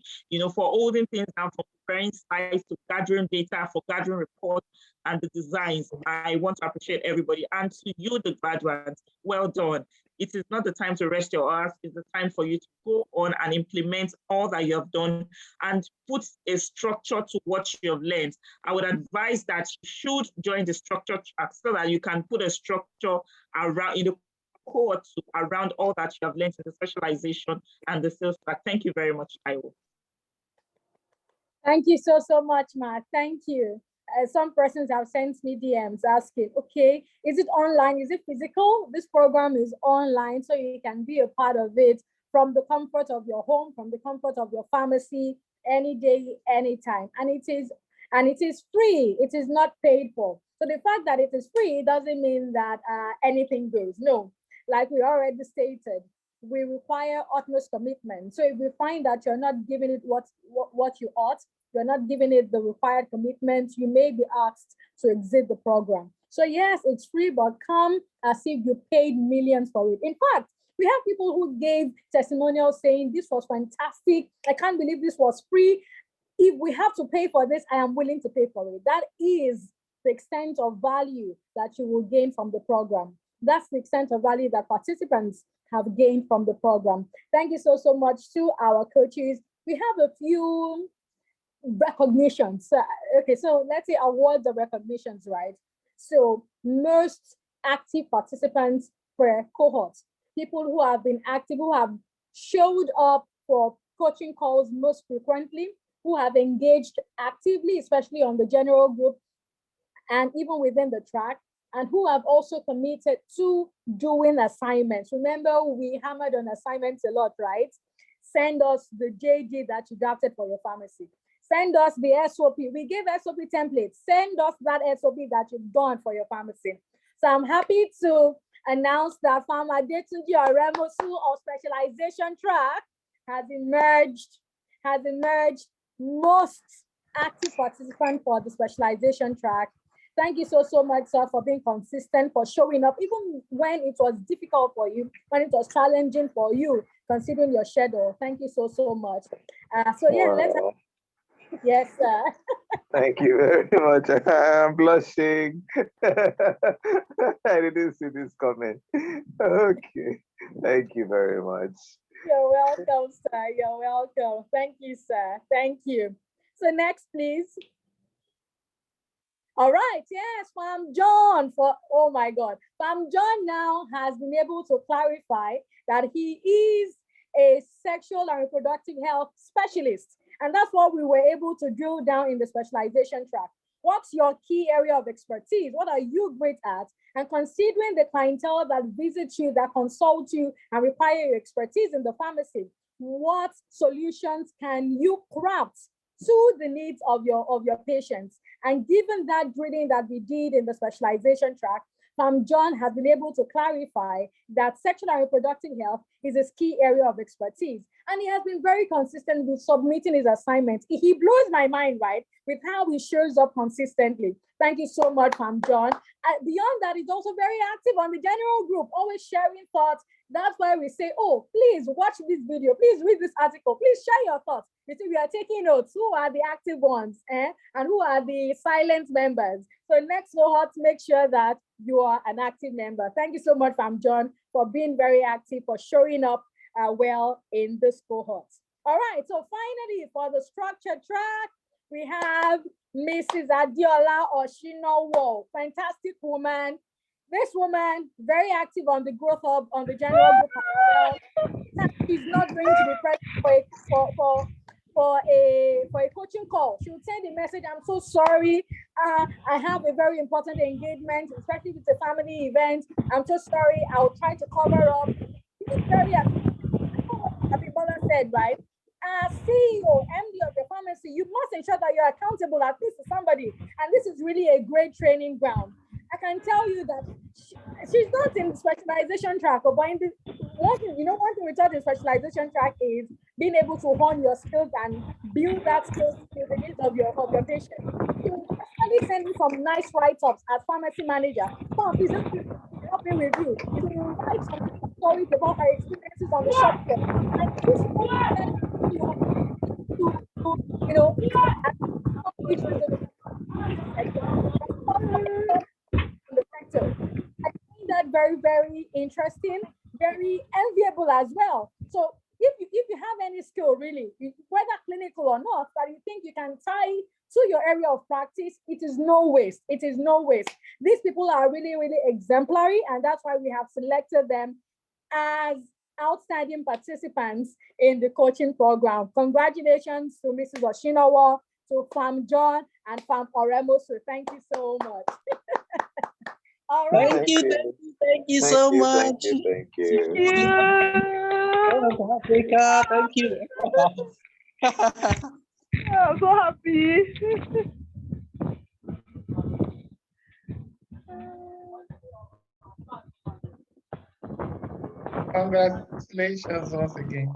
for holding things down, from preparing slides to gathering data, for gathering reports and the designs. I want to appreciate everybody. And to you, the graduates, well done. It is not the time to rest your arms. It's the time for you to go on and implement all that you have done and put a structure to what you have learned. I would advise that you should join the structure track so that you can put a structure around in the cohort around all that you have learned in the specialization and the sales track. Thank you very much, Taiwo. Thank you so much, Matt. Thank you. Some persons have sent me DMs asking, okay, is it online? Is it physical? This program is online, so you can be a part of it from the comfort of your home, from the comfort of your pharmacy, any day, anytime. And it is free. It is not paid for. So the fact that it is free doesn't mean that anything goes. No, like we already stated, we require utmost commitment. So if we find that you're not giving it what you ought, you're not giving it the required commitment, you may be asked to exit the program. So yes, it's free, but come as if you paid millions for it. In fact, we have people who gave testimonials saying, this was fantastic. I can't believe this was free. If we have to pay for this, I am willing to pay for it. That is the extent of value that you will gain from the program. That's the extent of value that participants have gained from the program. Thank you so much to our coaches. We have a few recognitions. Okay, so let's say awards or recognitions, right? So most active participants per cohort, people who have been active, who have showed up for coaching calls most frequently, who have engaged actively, especially on the general group and even within the track, and who have also committed to doing assignments. Remember, we hammered on assignments a lot, right? Send us the JD that you drafted for your pharmacy. Send us the SOP. We gave SOP templates. Send us that SOP that you've done for your pharmacy. So I'm happy to announce that Pharma Detunji Oremosu of specialization track has emerged most active participant for the specialization track. Thank you so much, sir, for being consistent, for showing up, even when it was difficult for you, when it was challenging for you, considering your schedule. Thank you so much. So yeah, Wow. Yes, sir. Thank you very much. I'm blushing. I didn't see this comment. Okay. Thank you very much. You're welcome, sir. You're welcome. Thank you, sir. Thank you. So next, please. All right, yes, Farm John oh my God. Farm John now has been able to clarify that he is a sexual and reproductive health specialist. And that's what we were able to drill down in the specialization track. What's your key area of expertise? What are you great at? And considering the clientele that visits you, that consult you and require your expertise in the pharmacy, what solutions can you craft to the needs of your patients. And given that grading that we did in the specialization track, John has been able to clarify that sexual and reproductive health is a key area of expertise. And he has been very consistent with submitting his assignments. He blows my mind, right, with how he shows up consistently. Thank you so much, John. Beyond that, he's also very active on the general group, always sharing thoughts. That's why we say, oh, please watch this video, please read this article, please share your thoughts. You see, we are taking notes. Who are the active ones, and who are the silent members? So next cohort, make sure that you are an active member. Thank you so much, John, for being very active, for showing up well in this cohort. All right, so finally, for the structured track, we have Mrs. Adiola Oshinowo, fantastic woman. This woman, very active on the growth hub, on the general group as well. She's not going to be present for a coaching call. She'll send a message, I'm so sorry. I have a very important engagement, especially if it's a family event. I'm so sorry. I'll try to cover up. She's very active. Abimbola said, right? CEO, MD of your pharmacy, you must ensure that you're accountable at least to somebody. And this is really a great training ground. I can tell you that she's not in the specialization track, but one thing we taught in specialization track is being able to hone your skills and build that skills to the needs of your patient. She will definitely send you some nice write-ups as pharmacy manager. Come, please help me with you. You will write some stories about her experiences on the shop floor. And this in the sector. I find that very, very interesting, very enviable as well. So if you have any skill really, whether clinical or not, that you think you can tie to your area of practice, it is no waste. It is no waste. These people are really, really exemplary, and that's why we have selected them as outstanding participants in the coaching program. Congratulations to Mrs. Oshinowo, to Farm John, and Farm Oremo. So thank you so much. All right. Thank you so much. Thank you. Africa, thank you. I'm so happy. Congratulations once again.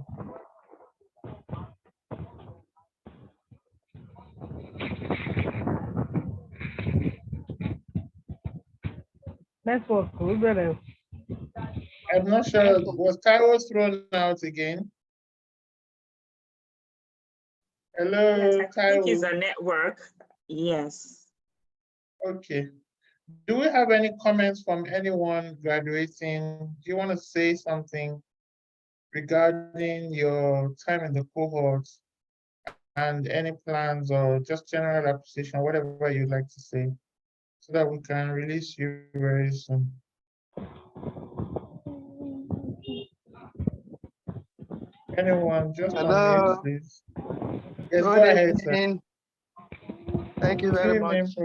Network, we better. I'm not sure, was Taiwo thrown out again? Hello, Yes, I think it's Taiwo. a network. Yes. Okay. Do we have any comments from anyone graduating? Do you want to say something regarding your time in the cohort and any plans or just general appreciation, whatever you'd like to say, so that we can release you very soon? Anyone, just unmute, please. Yes, go ahead, sir. Thank you very much.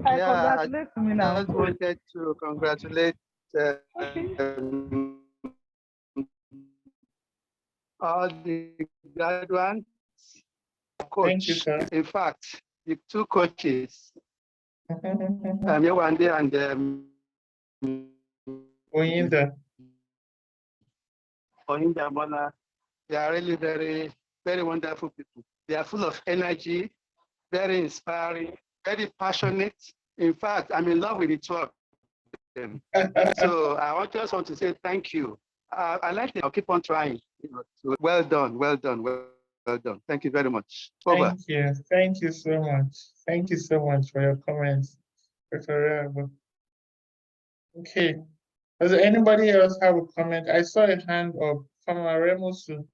Yeah, I just wanted to congratulate all the graduates. Coach. Thank you, sir. In fact, the two coaches, Yewande and Oyinda. Oyinda, they are really very, very wonderful people. They are full of energy, very inspiring, very passionate. In fact, I'm in love with the two of them. So I just want to say thank you. I like them. I'll keep on trying. Well done, well done, well done. Thank you very much. Over. Thank you. Thank you so much. Thank you so much for your comments, Dr. Reago. Okay. Does anybody else have a comment? I saw a hand up from Remusu.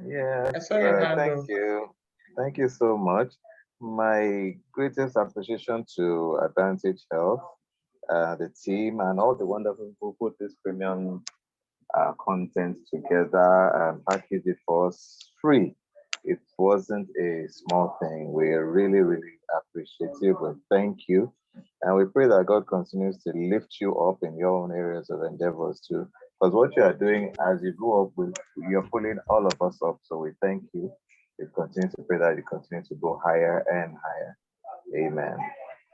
Yes, I saw your hand thank up. you. Thank you so much. My greatest appreciation to Advantage Health, the team, and all the wonderful people who put this premium content together and package it for us free. It wasn't a small thing. We're really, really appreciative and thank you. And we pray that God continues to lift you up in your own areas of endeavors too. Because what you are doing as you go up, you're pulling all of us up. So we thank you. We continue to pray that you continue to go higher and higher. Amen.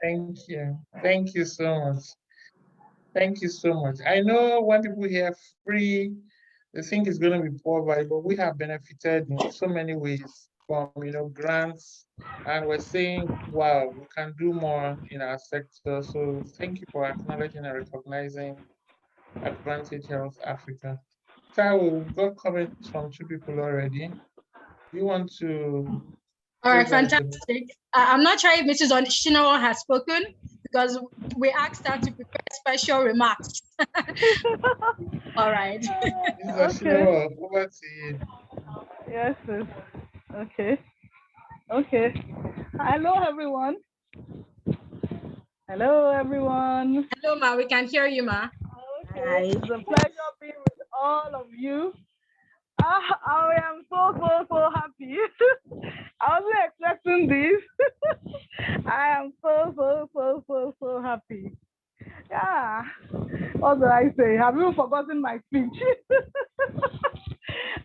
Thank you. Thank you so much. Thank you so much. I know when people hear free, they think it's going to be poor, but we have benefited in so many ways from, grants, and we're saying, wow, we can do more in our sector. So thank you for acknowledging and recognizing Advantage Health Africa. So we've got comments from 2 people already. You want to? All right, fantastic. I'm not sure if Mrs. Shinawa has spoken because we asked her to prepare special remarks. All right. Mrs. Shinawa, over to you. Yes, sis. Okay. Okay. Hello, everyone. Hello, everyone. Hello, Ma. We can hear you, Ma. Okay. Hi. It's a pleasure being with all of you. I am so happy. I wasn't expecting this. I am so happy. Yeah. What do I say? Have you forgotten my speech?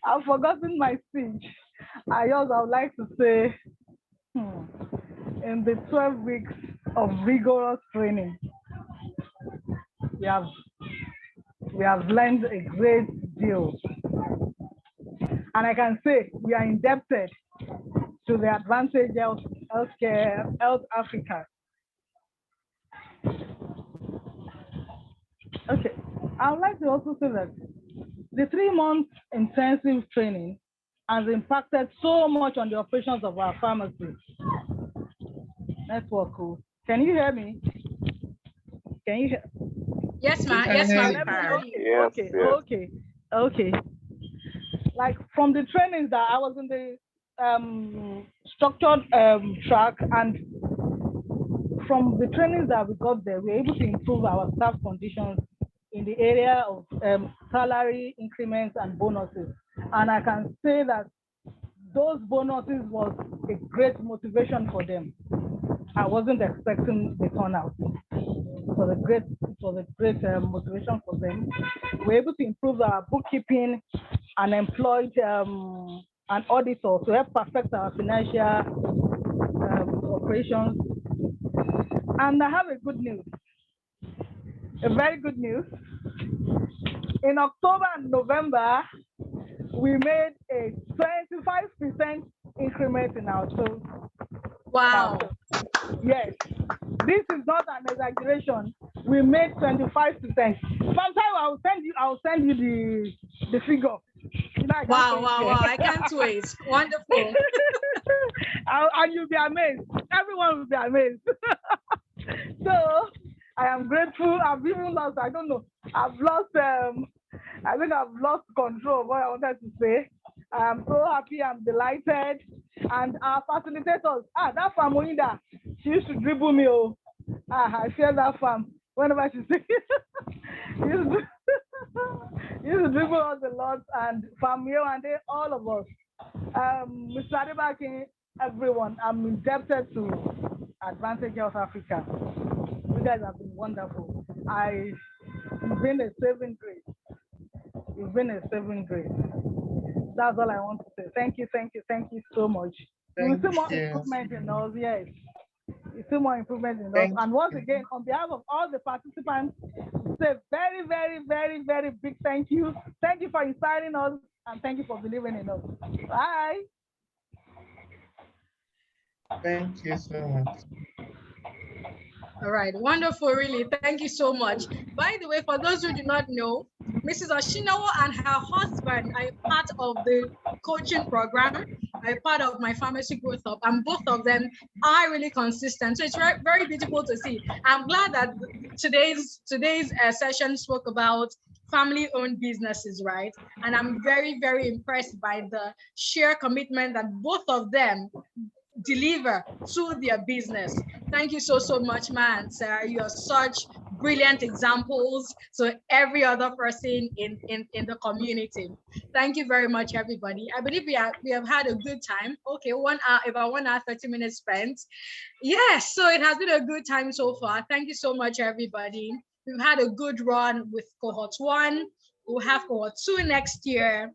I've forgotten my speech. I would like to say, in the 12 weeks of rigorous training, we have learned a great deal. And I can say we are indebted to the Advantage Health Africa. Okay, I would like to also say that the 3-month intensive training has impacted so much on the operations of our pharmacy network. Can you hear me? Can you hear? Yes, ma'am. Yes, ma'am. Okay. Like from the trainings that I was in the structured track, and from the trainings that we got there, we were able to improve our staff conditions in the area of salary increments and bonuses. And I can say that those bonuses was a great motivation for them. I wasn't expecting the turnout. It was a great motivation for them. We were able to improve our bookkeeping and employed an auditor to help perfect our financial operations. And I have a good news, a very good news. In October and November, we made a 25% increment in our sales. Wow. Yes, this is not an exaggeration. We made 25%. Sometime I'll send you the figure. Wow. I can't wait. Wonderful. And you'll be amazed. Everyone will be amazed. So I am grateful. I've even lost, I don't know. I think I've lost control of what I wanted to say. I'm so happy, I'm delighted. And our facilitators, that farm Oinda, she used to dribble me. I fear that farm. Whenever she says, used to dribble us a lot, and farm and they, all of us. Mr. Adebaki, everyone, I'm indebted to Advantage Health Africa. You guys have been wonderful. You've been a saving grace. You've been a saving grace. That's all I want to say. Thank you so much. You see more improvement in us, yes. You see more improvement in us. And once again, on behalf of all the participants, say very big thank you. Thank you for inspiring us, and thank you for believing in us. Bye. Thank you so much. All right, wonderful, really. Thank you so much. By the way, for those who do not know, Mrs. Oshinawa and her husband are part of the coaching program, are part of my pharmacy growth up, and both of them are really consistent. So it's very, very beautiful to see. I'm glad that today's session spoke about family-owned businesses, right? And I'm very, very impressed by the sheer commitment that both of them deliver to their business. Thank you so much, man, Sarah. You're such brilliant examples to every other person in the community. Thank you very much, everybody. I believe we have had a good time. Okay, 1 hour, about 1 hour, 30 minutes spent. Yes, so it has been a good time so far. Thank you so much, everybody. We've had a good run with cohort 1. we'll have cohort 2 next year.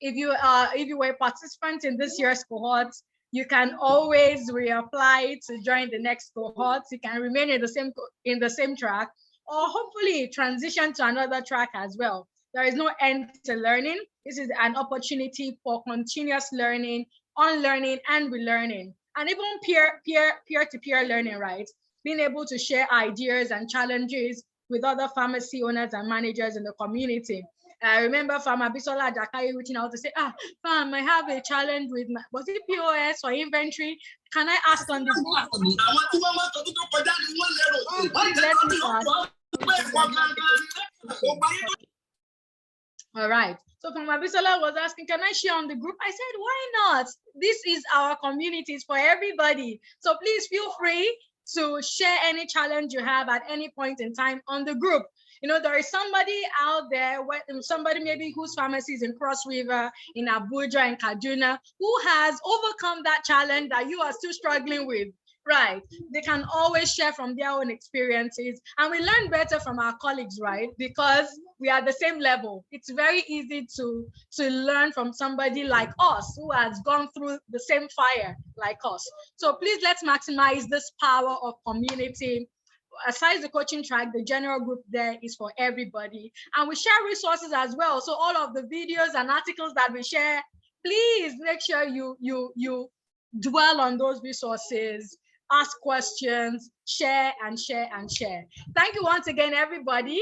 If you were a participant in this year's cohort, you can always reapply to join the next cohort. You can remain in the same track, or hopefully transition to another track as well. There is no end to learning. This is an opportunity for continuous learning, unlearning, and relearning, and even peer-to-peer learning, right? Being able to share ideas and challenges with other pharmacy owners and managers in the community. I remember Farmer Bisola Jakai reaching out to say, Farm, I have a challenge with my, was it POS or inventory? Can I ask on the group? All right. So Farmer Bisola was asking, can I share on the group? I said, why not? This is our community, it's for everybody. So please feel free to share any challenge you have at any point in time on the group. You know, there is somebody out there, somebody maybe whose pharmacy is in Cross River, in Abuja, in Kaduna, who has overcome that challenge that you are still struggling with, right? They can always share from their own experiences, and we learn better from our colleagues, right? Because we are the same level. It's very easy to learn from somebody like us who has gone through the same fire like us. So please, let's maximize this power of community. Aside the coaching track, the general group there is for everybody. And we share resources as well. So all of the videos and articles that we share, please make sure you dwell on those resources, ask questions, share and share and share. Thank you once again, everybody.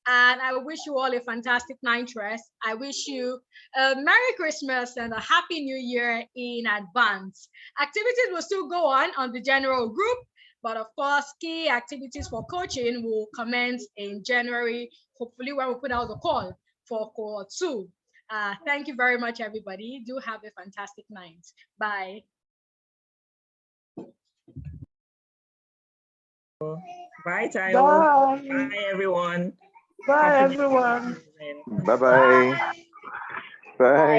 And I wish you all a fantastic ninth rest. I wish you a Merry Christmas and a Happy New Year in advance. Activities will still go on the general group. But of course, key activities for coaching will commence in January, hopefully when we put out the call for cohort 2. Thank you very much, everybody. Do have a fantastic night. Bye. Bye, Tayo. Bye, everyone. Bye, everyone. Bye-bye. Bye.